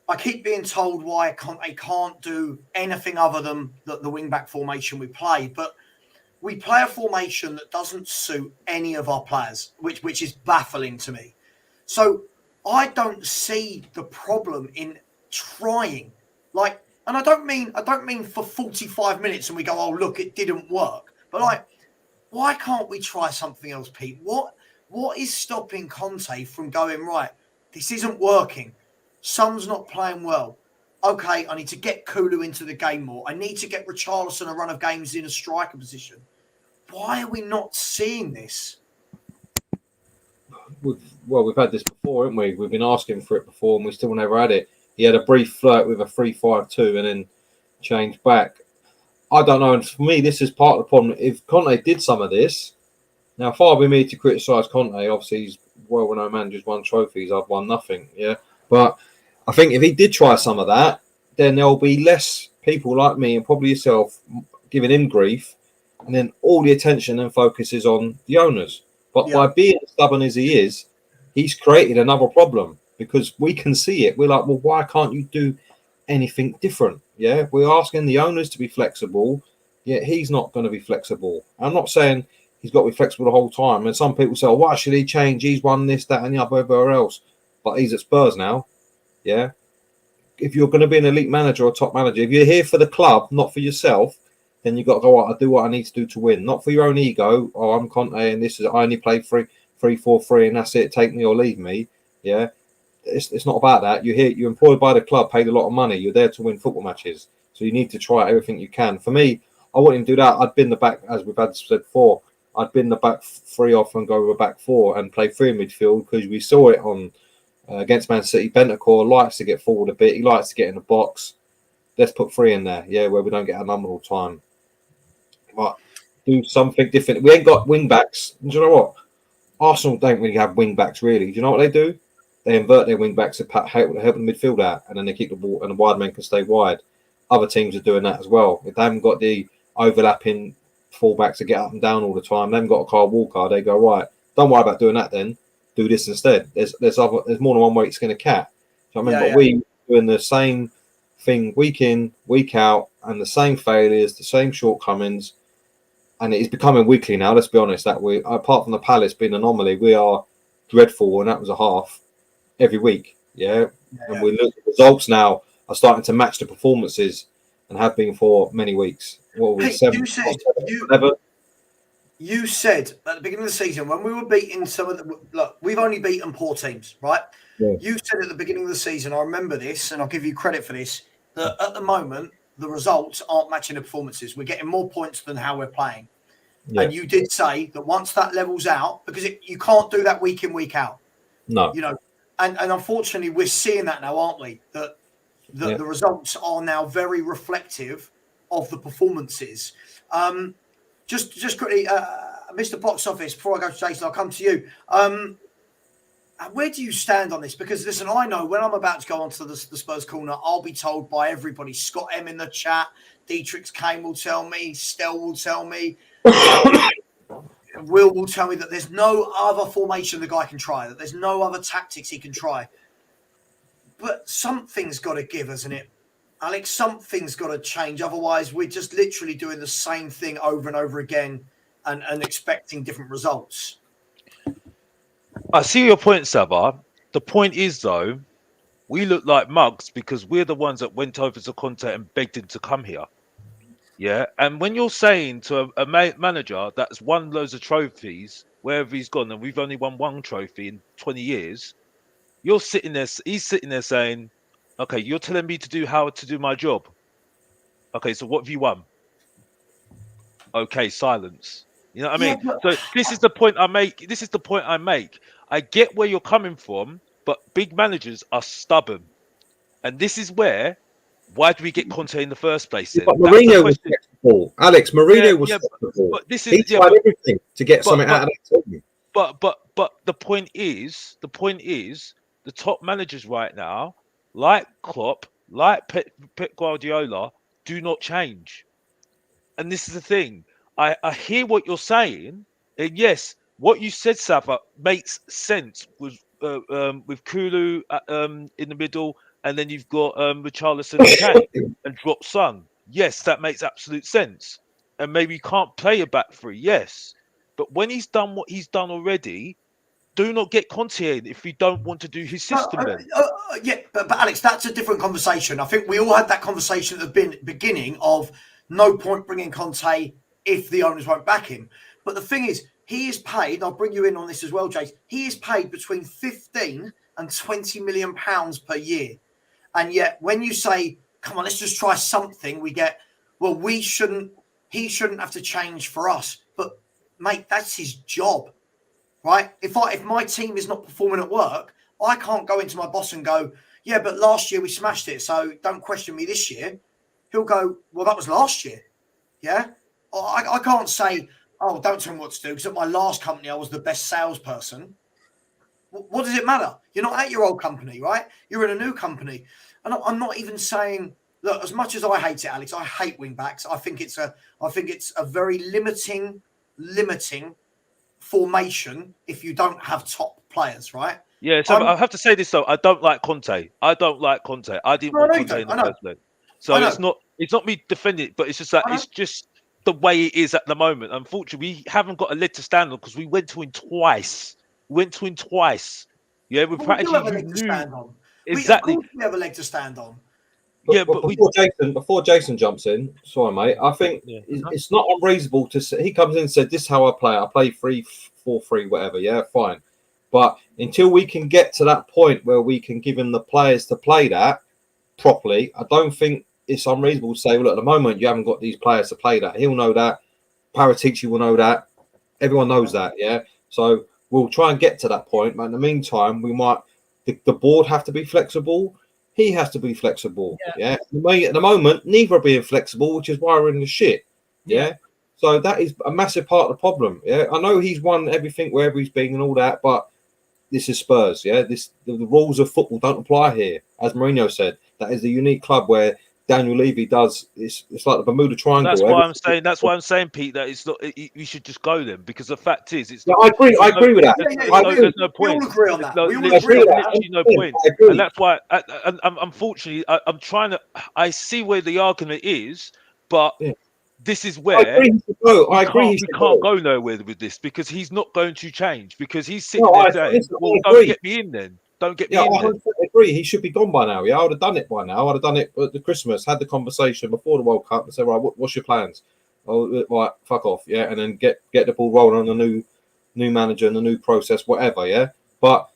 I keep being told why I can't do anything other than the wing-back formation we play, but we play a formation that doesn't suit any of our players, which is baffling to me. So I don't see the problem in trying. And I don't mean for 45 minutes and we go, oh, look, it didn't work. But why can't we try something else, Pete? What is stopping Conte from going, right, this isn't working. Son's not playing well. Okay, I need to get Kulu into the game more. I need to get Richarlison a run of games in a striker position. Why are we not seeing this? We've had this before, haven't we? We've been asking for it before and we still never had it. He had a brief flirt with a 3-5-2 and then changed back. I don't know. And for me, this is part of the problem. If Conte did some of this, now far be me to criticise Conte. Obviously, he's well-known man, just won trophies. I've won nothing. Yeah. But I think if he did try some of that, then there'll be less people like me and probably yourself giving him grief. And then all the attention and focus is on the owners. But by being as stubborn as he is, he's created another problem. Because we can see it. We're like, well, why can't you do anything different? Yeah, we're asking the owners to be flexible, yet he's not going to be flexible. I'm not saying he's got to be flexible the whole time. And some people say, oh, why should he change? He's won this, that, and the other, everywhere else. But he's at Spurs now. Yeah. If you're going to be an elite manager or top manager, if you're here for the club, not for yourself, then you've got to go, I do what I need to do to win. Not for your own ego. Oh, I'm Conte and this is, I only play 3-4-3 and that's it. Take me or leave me. Yeah. It's not about that. You're here, you're employed by the club, paid a lot of money. You're there to win football matches. So you need to try everything you can. For me, I wouldn't do that. I'd bin the back, as we've had said before, I'd bin the back 3 off and go with a back 4 and play 3 in midfield because we saw it on against Man City. Bentancur likes to get forward a bit. He likes to get in the box. Let's put 3 in there, where we don't get a number all the time. But do something different. We ain't got wing backs. Do you know what? Arsenal don't really have wing backs, really. Do you know what they do? They invert their wing backs to help the midfield out, and then they keep the ball, and the wide men can stay wide. Other teams are doing that as well. If they haven't got the overlapping fullbacks to get up and down all the time. They haven't got a Kyle Walker. They go, right, don't worry about doing that then. Do this instead. There's more than one way it's going to cat. So I mean, but we doing the same thing week in, week out, and the same failures, the same shortcomings, and it is becoming weekly now. Let's be honest. That we, apart from the Palace being an anomaly, we are dreadful, and that was a half every week. Yeah, and we look at the results now are starting to match the performances and have been for many weeks. What was You said at the beginning of the season when we were beating some of the look, we've only beaten poor teams, right? Yeah. You said at the beginning of the season, I remember this, and I'll give you credit for this, that at the moment the results aren't matching the performances. We're getting more points than how we're playing. Yeah. And you did say that once that levels out, because you can't do that week in, week out. No. You know, and unfortunately we're seeing that now, aren't we? That the results are now very reflective of the performances. Just quickly, Mr. Box Office, before I go to Jason, I'll come to you. Where do you stand on this? Because, listen, I know when I'm about to go onto the Spurs Corner, I'll be told by everybody, Scott M in the chat, Dietrich Kane will tell me, Stell will tell me, Will tell me that there's no other formation the guy can try, that there's no other tactics he can try. But something's got to give, hasn't it? Alex, something's got to change. Otherwise, we're just literally doing the same thing over and over again and expecting different results. I see your point, Saba. The point is, though, we look like mugs because we're the ones that went over to Conte and begged him to come here. Yeah. And when you're saying to a manager that's won loads of trophies, wherever he's gone, and we've only won one trophy in 20 years, you're sitting there, he's sitting there saying, okay, you're telling me to do my job. Okay, so what have you won? Okay, silence. You know what I mean? So this is the point I make. I get where you're coming from, but big managers are stubborn. And this is why do we get Conte in the first place then? But Mourinho was flexible. Alex, Mourinho was flexible. But this is, he tried everything to get something out of that team. But the point is, the top managers right now, like Klopp, like Pep Guardiola, do not change. And this is the thing. I hear what you're saying, and yes, what you said, Safa, makes sense with Kulu in the middle, and then you've got Richarlison and Kane and drop Son. Yes, that makes absolute sense. And maybe you can't play a back three, yes. But when he's done what he's done already, do not get Conte in if you don't want to do his system then. But Alex, that's a different conversation. I think we all had that conversation at the beginning of no point bringing Conte if the owners won't back him. But the thing is, he is paid, and I'll bring you in on this as well, Jace, he is paid between 15 and 20 million pounds per year. And yet when you say, come on, let's just try something, we get, well, he shouldn't have to change for us. But mate, that's his job. Right? If my team is not performing at work, I can't go into my boss and go, yeah, but last year we smashed it, so don't question me this year. He'll go, well, that was last year. Yeah? I can't say, oh, don't tell me what to do, because at my last company, I was the best salesperson. What does it matter? You're not at your old company, right? You're in a new company. And I'm not even saying, look, as much as I hate it, Alex, I hate wing backs. I think it's a very limiting formation if you don't have top players, right? Yeah, so I have to say this though. I don't like Conte. I didn't want Conte in the first place. So it's not me defending it, but it's just that it's just the way it is at the moment. Unfortunately, we haven't got a leg to stand on because we went to him twice. Yeah, we've practically have a leg to stand on. Exactly. We have a leg to stand on. But before Jason jumps in, sorry, mate. I think it's not unreasonable to say he comes in and said, "This is how I play. I play 3-4-3, whatever." Yeah, fine. But until we can get to that point where we can give him the players to play that properly, I don't think it's unreasonable to say, "Well, at the moment you haven't got these players to play that." He'll know that. Paratici will know that. Everyone knows that. Yeah. So we'll try and get to that point. But in the meantime, we might the board have to be flexible. He has to be flexible. Yeah. At the moment, neither are being flexible, which is why we're in the shit. Yeah. So that is a massive part of the problem. Yeah. I know he's won everything wherever he's been and all that, but this is Spurs. Yeah. The rules of football don't apply here. As Mourinho said, that is the unique club where Daniel Levy does. It's like the Bermuda Triangle. That's why I'm saying. That's why I'm saying, Pete, that it's not. We should just go then, because the fact is, it's. Yeah, I agree. I agree with that. There's no point. We all agree on that. No, We all there's agree on that. literally no point, and that's why. Unfortunately, I'm trying to. I see where the argument is, but this is where I agree. We can't go nowhere with this, because he's not going to change, because he's sitting there saying, "Well, don't get me in then. Don't get me in." I agree. He should be gone by now. Yeah, I would have done it by now. I'd have done it at the Christmas, had the conversation before the World Cup, and said, right, what's your plans? Oh, right, fuck off, yeah, and then get the ball rolling on the new manager and the new process, whatever, yeah. But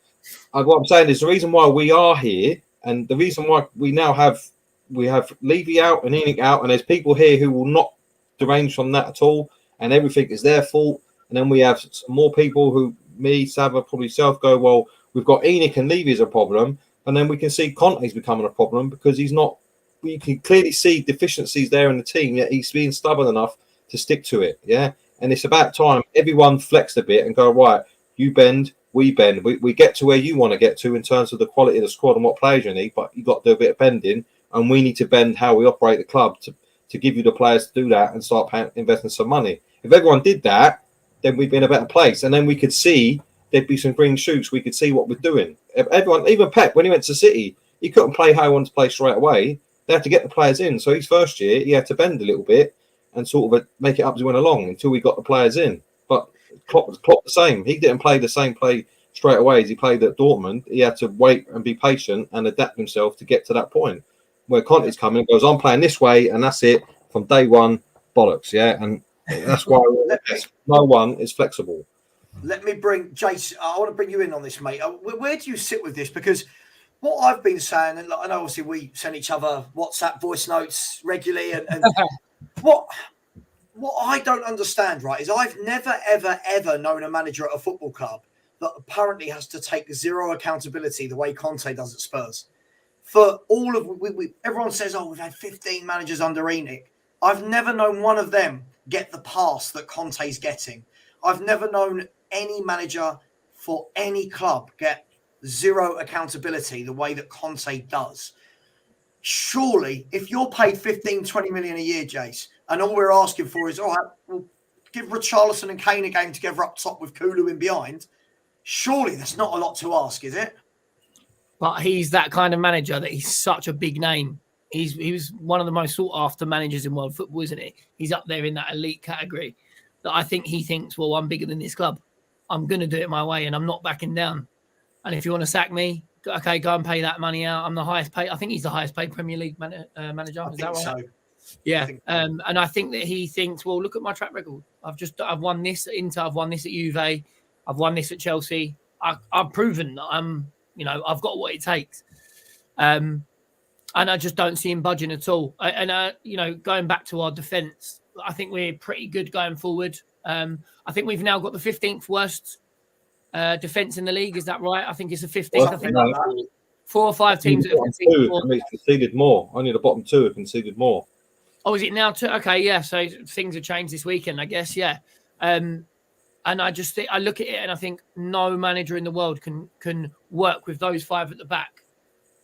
what I'm saying is the reason why we are here, and the reason why we have Levy out and Enoch out, and there's people here who will not derange from that at all, and everything is their fault. And then we have some more people who, me, Sava, probably self, go, well, we've got Enoch and Levy as a problem, and then we can see Conte's becoming a problem because he's not. You can clearly see deficiencies there in the team, yet he's being stubborn enough to stick to it. Yeah, and it's about time everyone flexed a bit and go, right, you bend, we bend. We get to where you want to get to in terms of the quality of the squad and what players you need, but you got to do a bit of bending, and we need to bend how we operate the club to give you the players to do that and start investing some money. If everyone did that, then we'd be in a better place, and then we could see there'd be some green shoots. We could see what we're doing. If everyone, even Pep, when he went to City, he couldn't play how he wanted to play straight away. They had to get the players in. So his first year, he had to bend a little bit and sort of make it up as he went along until we got the players in. But Klopp the same. He didn't play the same play straight away as he played at Dortmund. He had to wait and be patient and adapt himself to get to that point. Where Conte's coming and goes, I'm playing this way, and that's it from day one. Bollocks, yeah. And that's why no one is flexible. Let me bring Jace. I want to bring you in on this, mate. Where do you sit with this? Because what I've been saying, and I know obviously we send each other WhatsApp voice notes regularly, and what I don't understand, right, is I've never, ever known a manager at a football club that apparently has to take zero accountability the way Conte does at Spurs. For all of everyone says, oh, we've had 15 managers under Enoch. I've never known one of them get the pass that Conte's getting. I've never known any manager for any club get zero accountability the way that Conte does. Surely, if you're paid 15, 20 million a year, Jace, and all we're asking for is, all right, we'll give Richarlison and Kane a game together up top with Kulu in behind, surely that's not a lot to ask, is it? But he's that kind of manager that he's such a big name. He was one of the most sought after managers in world football, isn't he? He's up there in that elite category. That I think he thinks, well, I'm bigger than this club. I'm going to do it my way, and I'm not backing down. And if you want to sack me, okay, go and pay that money out. I'm the highest paid. I think he's the highest paid Premier League manager. Is that right? So. Yeah. And I think that he thinks, well, look at my track record. I've won this at Inter. I've won this at Juve. I've won this at Chelsea. I've proven that I've got what it takes. And I just don't see him budging at all. Going back to our defence, I think we're pretty good going forward. I think we've now got the 15th worst defence in the league. Is that right? I think it's the 15th. Well, I think 4 or 5 teams that have conceded more. Only the bottom 2 have conceded more. Oh, is it now 2? Okay, yeah. So things have changed this weekend, I guess. Yeah. And I just think I look at it and I think no manager in the world can work with those 5 at the back.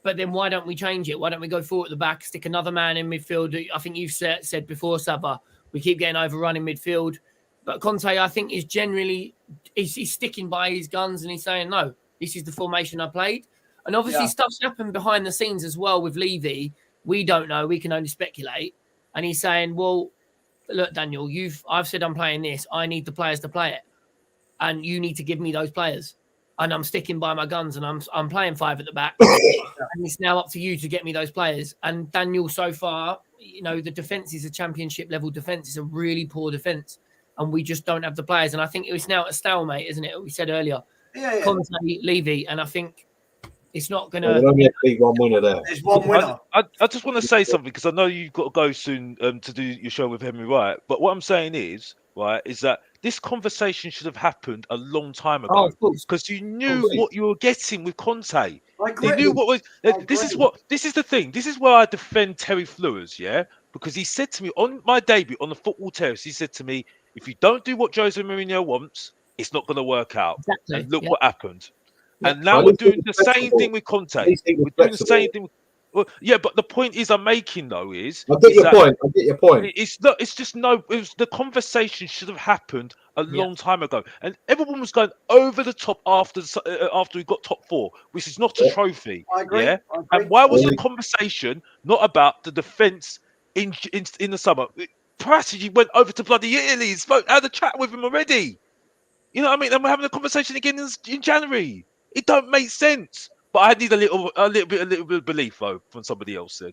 But then why don't we change it? Why don't we go 4 at the back, stick another man in midfield? I think you've said before, Saba, we keep getting overrun in midfield. But Conte, I think, is generally he's sticking by his guns and he's saying, no, this is the formation I played. And obviously stuff's happened behind the scenes as well with Levy. We don't know. We can only speculate. And he's saying, well, look, Daniel, I've said I'm playing this. I need the players to play it. And you need to give me those players. And I'm sticking by my guns and I'm playing 5 at the back. And it's now up to you to get me those players. And Daniel, so far, the defence is a championship level defence. It's a really poor defence. And we just don't have the players. And I think it's now a stalemate, isn't it? We said earlier. Yeah. Conte, Levy. And I think it's not going to... There's only be one winner there. There's one winner. I just want to say something because I know you've got to go soon to do your show with Henry Wright. But what I'm saying is that this conversation should have happened a long time ago. Because you knew what you were getting with Conte. I agree. You knew what was... This is the thing. This is where I defend Terry Fleurs, yeah? Because he said to me on my debut on the football terrace, he said to me, if you don't do what Jose Mourinho wants, it's not going to work out. Exactly. And look what happened. And now we're doing the same thing with Conte. We're doing the same thing. Well, yeah, but the point is I'm making though is I get your that point. I get your point. it's not. It's just no. It was the conversation should have happened a long time ago, and everyone was going over the top after we got top 4, which is not a trophy. I agree. Yeah, I agree. and why was the conversation not about the defense in the summer? Practically went over to bloody Italy, had a chat with him already. You know what I mean? And we're having a conversation again in January. It don't make sense. But I need a little bit of belief though from somebody else said.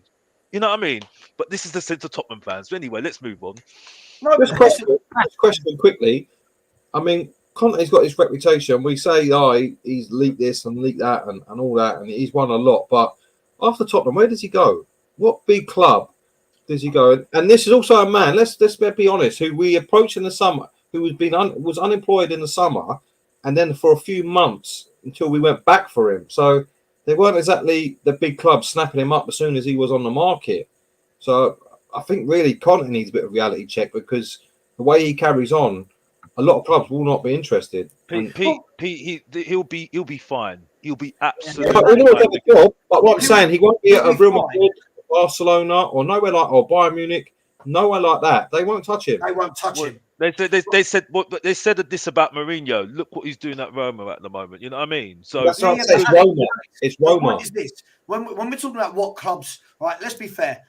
You know what I mean? But this is the sense of Tottenham fans. But anyway, let's move on. No, Just question quickly. I mean, Conte's got his reputation. We say, he's leaked this and leaked that and all that, and he's won a lot. But after Tottenham, where does he go? What big club does he go? And this is also a man. Let's be honest. Who we approached in the summer, who was unemployed in the summer, and then for a few months until we went back for him. So they weren't exactly the big clubs snapping him up as soon as he was on the market. So I think really Conte needs a bit of reality check, because the way he carries on, a lot of clubs will not be interested. Pete, he'll be fine. He'll be absolutely But fine. But what I'm saying, he won't be at a Real Madrid, Barcelona, or nowhere like, or Bayern Munich, nowhere like that. They won't touch him. They won't touch him. They said this about Mourinho. Look what he's doing at Roma at the moment. You know what I mean? So that's what it's Roma. It's Roma. What is this? When we're talking about what clubs, right? Let's be fair.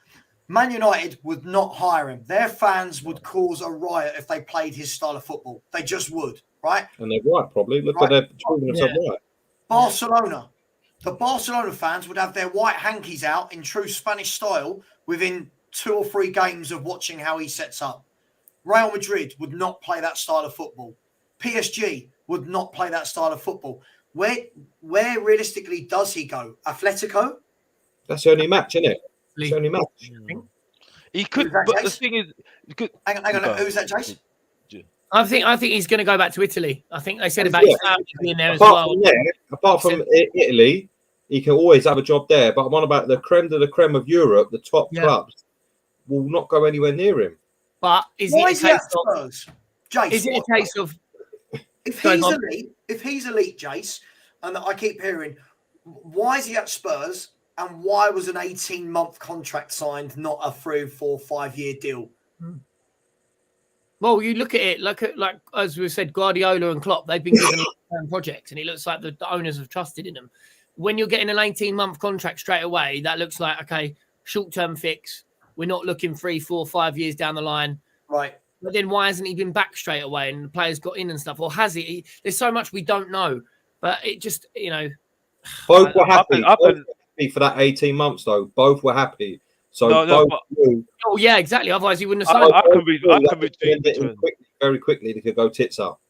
Man United would not hire him. Their fans would cause a riot if they played his style of football. They just would, right? And they're right, probably. Look at their children themselves right. Barcelona. The Barcelona fans would have their white hankies out in true Spanish style within 2 or 3 games of watching how he sets up. Real Madrid would not play that style of football. PSG would not play that style of football. Where realistically does he go? Atletico? That's the only match, isn't it? It's the only match. He could, but the thing is, hang on. Who's that, Jace? I think he's going to go back to Italy. I think they said about his family being there apart from Italy, he can always have a job there. But I'm on about the creme de la creme of Europe, the top clubs will not go anywhere near him. But is it a case of Jace? Is it a case of if he's elite, Jace, and I keep hearing, why is he at Spurs? And why was an 18-month contract signed, not a 3, 4, 5-year deal? Well, you look at it, like as we said, Guardiola and Klopp, they've been given long-term projects, and it looks like the owners have trusted in them. When you're getting an 18-month contract straight away, that looks like, okay, short-term fix. We're not looking 3, 4, 5 years down the line. Right. But then why hasn't he been back straight away and the players got in and stuff? Or has he? There's so much we don't know. But it just, Both were happy. For that 18 months, though. Both were happy. So oh yeah, exactly. Otherwise, he wouldn't have signed. I can read very quickly. They could go tits up.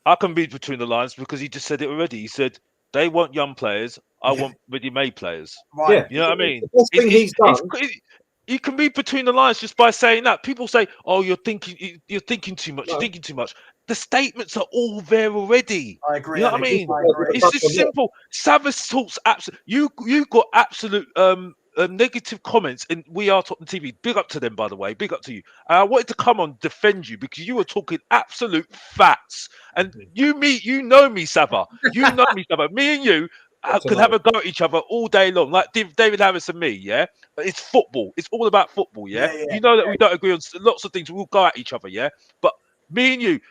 I can read between the lines because he just said it already. He said they want young players. I want ready-made players. Right. Yeah. You know what I mean? The best thing he's done. You can read between the lines just by saying that. People say, "Oh, you're thinking too much. No. You're thinking too much." The statements are all there already. I agree. You know what I mean? agree. It's just simple. Savas talks absolute. You got absolute negative comments, and we are Tottenham TV. Big up to them, by the way. Big up to you. I wanted to come on defend you because you were talking absolute facts. And you know me, Sava. You know me, Sava. Me and you can have a go at each other all day long, like David Harris and me. Yeah, but it's football. It's all about football. Yeah, you know that we don't agree on lots of things. We'll go at each other. Yeah, but me and you.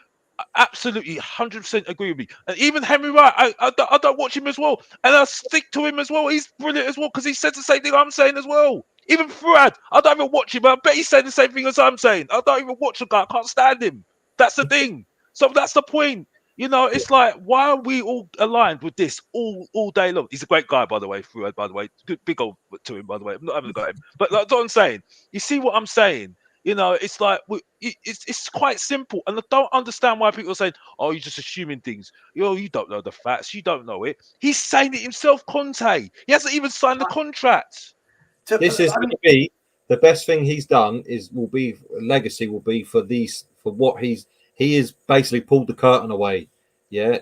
Absolutely 100% agree with me. And even Henry Wright, I don't watch him as well, and I stick to him as well. He's brilliant as well because he says the same thing I'm saying as well. Even Fuad, I don't even watch him, but I bet he's saying the same thing as I'm saying. I don't even watch the guy. I can't stand him. That's the thing. So that's the point. You know, it's like, why are we all aligned with this all day long? He's a great guy, by the way, Fuad, by the way. Good, big old to him, by the way. I'm not having a go at him. But that's what I'm saying. You see what I'm saying? You know, it's like it's quite simple, and I don't understand why people are saying, "Oh, you're just assuming things." You don't know the facts. You don't know it. He's saying it himself, Conte. He hasn't even signed the contract. This is going to be the best thing he's done. Legacy will be for what he has basically pulled the curtain away. Yeah,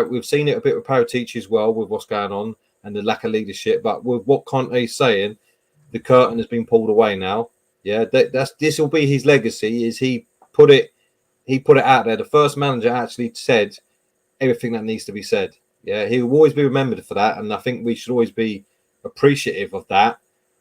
we've seen it a bit with Paratici as well with what's going on and the lack of leadership. But with what Conte is saying, the curtain has been pulled away now. Yeah, this will be his legacy. Is he put it out there? The first manager actually said everything that needs to be said. Yeah, he will always be remembered for that, and I think we should always be appreciative of that.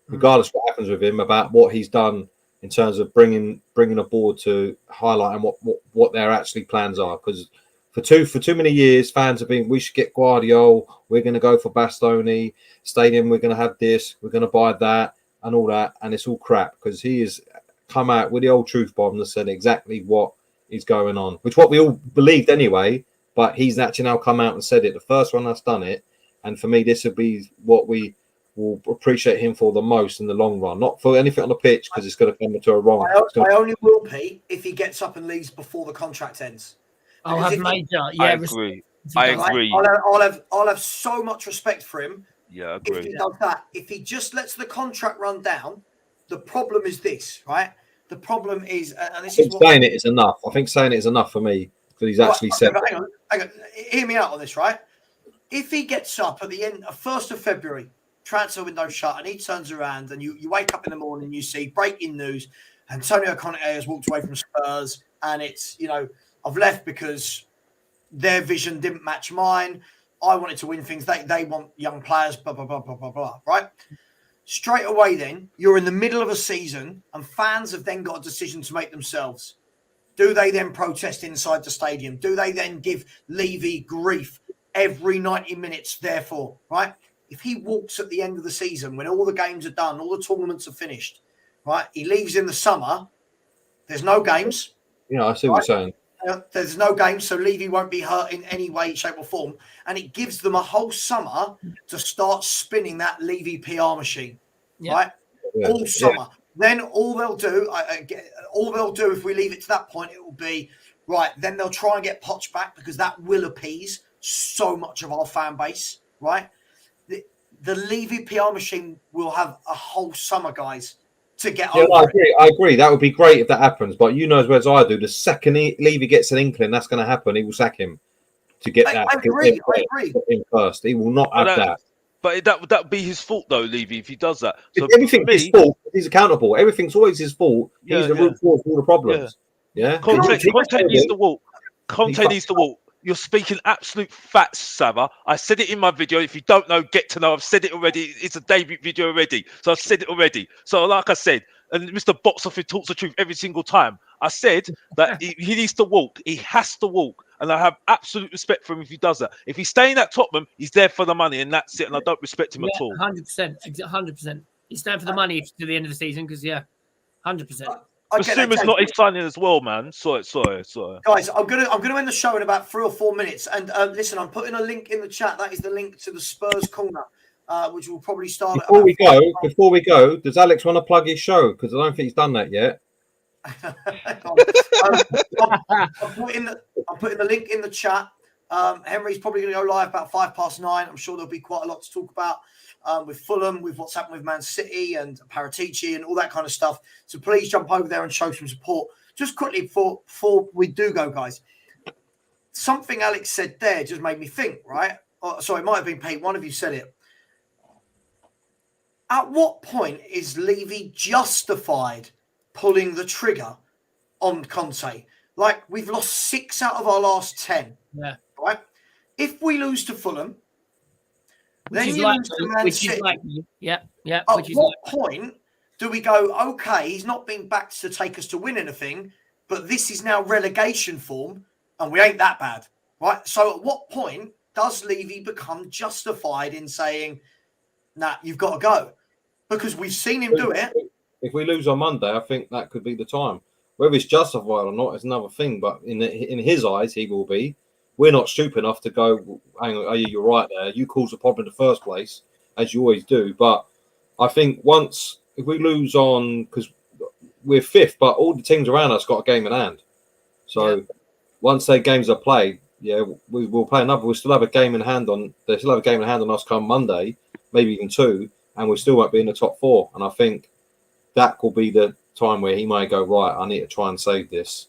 regardless of what happens with him, about what he's done in terms of bringing a board to highlight and what their actually plans are. Because for too many years, fans have been, we should get Guardiola, we're going to go for Bastoni Stadium, we're going to have this, we're going to buy that, and all that, and it's all crap because he has come out with the old truth bomb that said exactly what is going on, which what we all believed anyway. But he's actually now come out and said it. The first one that's done it, and for me, this would be what we will appreciate him for the most in the long run. Not for anything on the pitch because it's going to come to a wrong. I only will, Pete, if he gets up and leaves before the contract ends. I'll have major. I agree. I agree. I'll have so much respect for him. Yeah, I agree. If he does that, if he just lets the contract run down, the problem is this, right? The problem is, and this is what saying it is enough. I think saying it is enough for me because he's actually said. Hang on. Hear me out on this, right? If he gets up at the end of 1st of February, transfer window shut, and he turns around and you wake up in the morning, you see breaking news, Antonio Conte has walked away from Spurs, and it's, I've left because their vision didn't match mine. I wanted to win things. They want young players, blah, blah, blah, blah, blah, blah, right? Straight away then, you're in the middle of a season and fans have then got a decision to make themselves. Do they then protest inside the stadium? Do they then give Levy grief every 90 minutes, therefore, right? If he walks at the end of the season, when all the games are done, all the tournaments are finished, right? He leaves in the summer, there's no games. Yeah, I see what you're saying. There's no games, so Levy won't be hurt in any way, shape or form. And it gives them a whole summer to start spinning that Levy PR machine, right? Yeah. All summer. Yeah. Then all they'll do if we leave it to that point, it will be, right, then they'll try and get Poch back because that will appease so much of our fan base, right? The Levy PR machine will have a whole summer, guys, to get over it. I agree. That would be great if that happens. But you know as well as I do, the second Levy gets an inkling that's going to happen, he will sack him to get that. I agree. Him first. He will not have that. But that would be his fault, though, Levy, if he does that. So everything's his fault. He's accountable. Everything's always his fault. He's the root cause of all the problems. Yeah. Conte needs to walk. Conte needs to walk. You're speaking absolute facts, Sava. I said it in my video. If you don't know, get to know. I've said it already. It's a debut video already. So I've said it already. So like I said, and Mr. Box Office talks the truth every single time. I said that he needs to walk. He has to walk. And I have absolute respect for him if he does that. If he's staying at Tottenham, he's there for the money, and that's it. And I don't respect him at all. 100%. 100%. He's staying for the money to the end of the season because, 100%. Basuma's not his signing as well, man. Sorry. Guys, I'm gonna end the show in about 3 or 4 minutes. And listen, I'm putting a link in the chat. That is the link to the Spurs Corner, which will probably start. Before we go, does Alex want to plug his show? Because I don't think he's done that yet. I'm putting the link in the chat. Henry's probably going to go live about 9:05. I'm sure there'll be quite a lot to talk about with Fulham, with what's happened with Man City and Paratici and all that kind of stuff. So please jump over there and show some support. Just quickly before we do go, guys, something Alex said there just made me think, right? Oh, sorry, it might have been Pete. One of you said it. At what point is Levy justified pulling the trigger on Conte? Like, we've lost 6 out of our last 10. Yeah. Right? If we lose to Fulham, then you lose to Man City. Yeah. At what point do we go, okay, he's not been backed to take us to win anything, but this is now relegation form, and we ain't that bad, right? So at what point does Levy become justified in saying, nah, you've got to go? Because we've seen him do it. If we lose on Monday, I think that could be the time. Whether it's justified or not is another thing, but in his eyes, he will be. We're not stupid enough to go, hang on, you're right there. You caused the problem in the first place, as you always do. But I think if we lose on, because we're 5th, but all the teams around us got a game in hand. So once their games are played, we'll play another. We'll still have a game in hand on. They still have a game in hand on us come Monday, maybe even 2, and we still won't be in the top 4. And I think that will be the time where he might go, right, I need to try and save this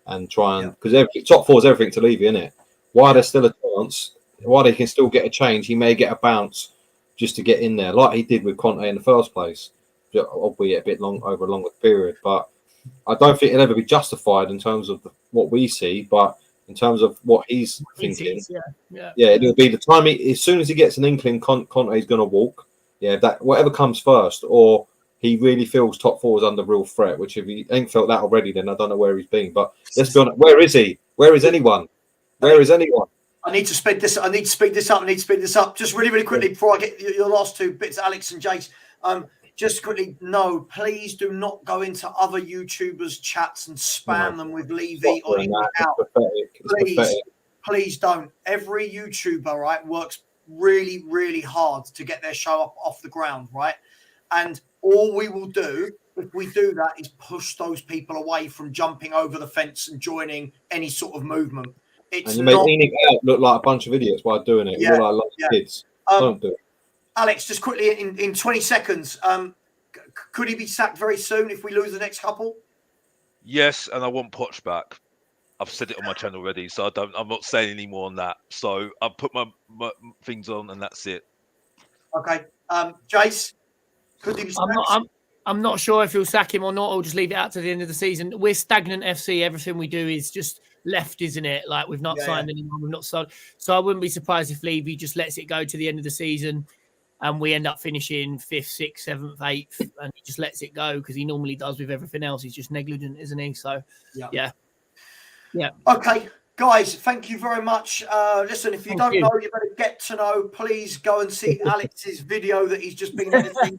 and try and, because top 4 is everything to Levy, isn't it? While there's still a chance, while they can still get a change, he may get a bounce just to get in there, like he did with Conte in the first place, albeit a bit over a longer period. But I don't think it'll ever be justified in terms of what we see, but in terms of what he's thinking, it'll be the time. As soon as he gets an inkling, Conte is going to walk. yeah, that whatever comes first, or he really feels top four is under real threat. Which if he ain't felt that already, then I don't know where he's been. But let's be honest, where is he? Where is anyone? Where is anyone? I need to speed this. I need to speed this up. Just really, really quickly before I get your last two bits, Alex and Jace. Just quickly, no, please do not go into other YouTubers' chats and spam them with Levy or out. Please don't. Every YouTuber, right, works really, really hard to get their show up off the ground, right? And all we will do if we do that is push those people away from jumping over the fence and joining any sort of movement. It's and you make Enoch out look like a bunch of idiots while doing it. Yeah, You're like kids. Don't do it. Alex, just quickly in 20 seconds, could he be sacked very soon if we lose the next couple? Yes, and I want Poch back. I've said it on my channel already, so I'm not saying any more on that. So I'll put my things on, and that's it. Okay, Jace, could he be sacked? I'm not sure if he'll sack him or not. I'll just leave it out to the end of the season. We're stagnant FC. Everything we do is just left, isn't it? Like we've not signed anyone, we've not sold. So I wouldn't be surprised if Levy just lets it go to the end of the season, and we end up finishing 5th, 6th, 7th, 8th, and he just lets it go because he normally does with everything else. He's just negligent, isn't he? So yeah. Okay, guys, thank you very much. Listen, if you don't know, you better get to know. Please go and see Alex's video that he's just been editing.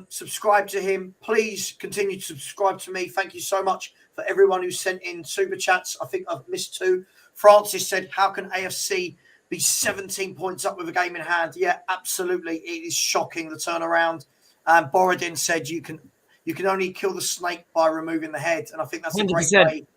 Subscribe to him. Please continue to subscribe to me. Thank you so much for everyone who sent in super chats. I think I've missed 2. Francis said, how can AFC be 17 points up with a game in hand? Yeah, absolutely. It is shocking, the turnaround. Borodin said you can only kill the snake by removing the head. And I think that's a great 100%. way.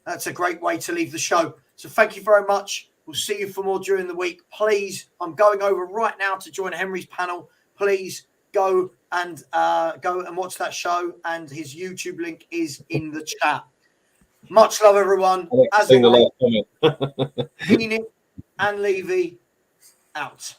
That's a great way to leave the show. So thank you very much. We'll see you for more during the week. Please, I'm going over right now to join Henry's panel. Please go and watch that show. And his YouTube link is in the chat. Much love, everyone. As always, Enoch and Levy out.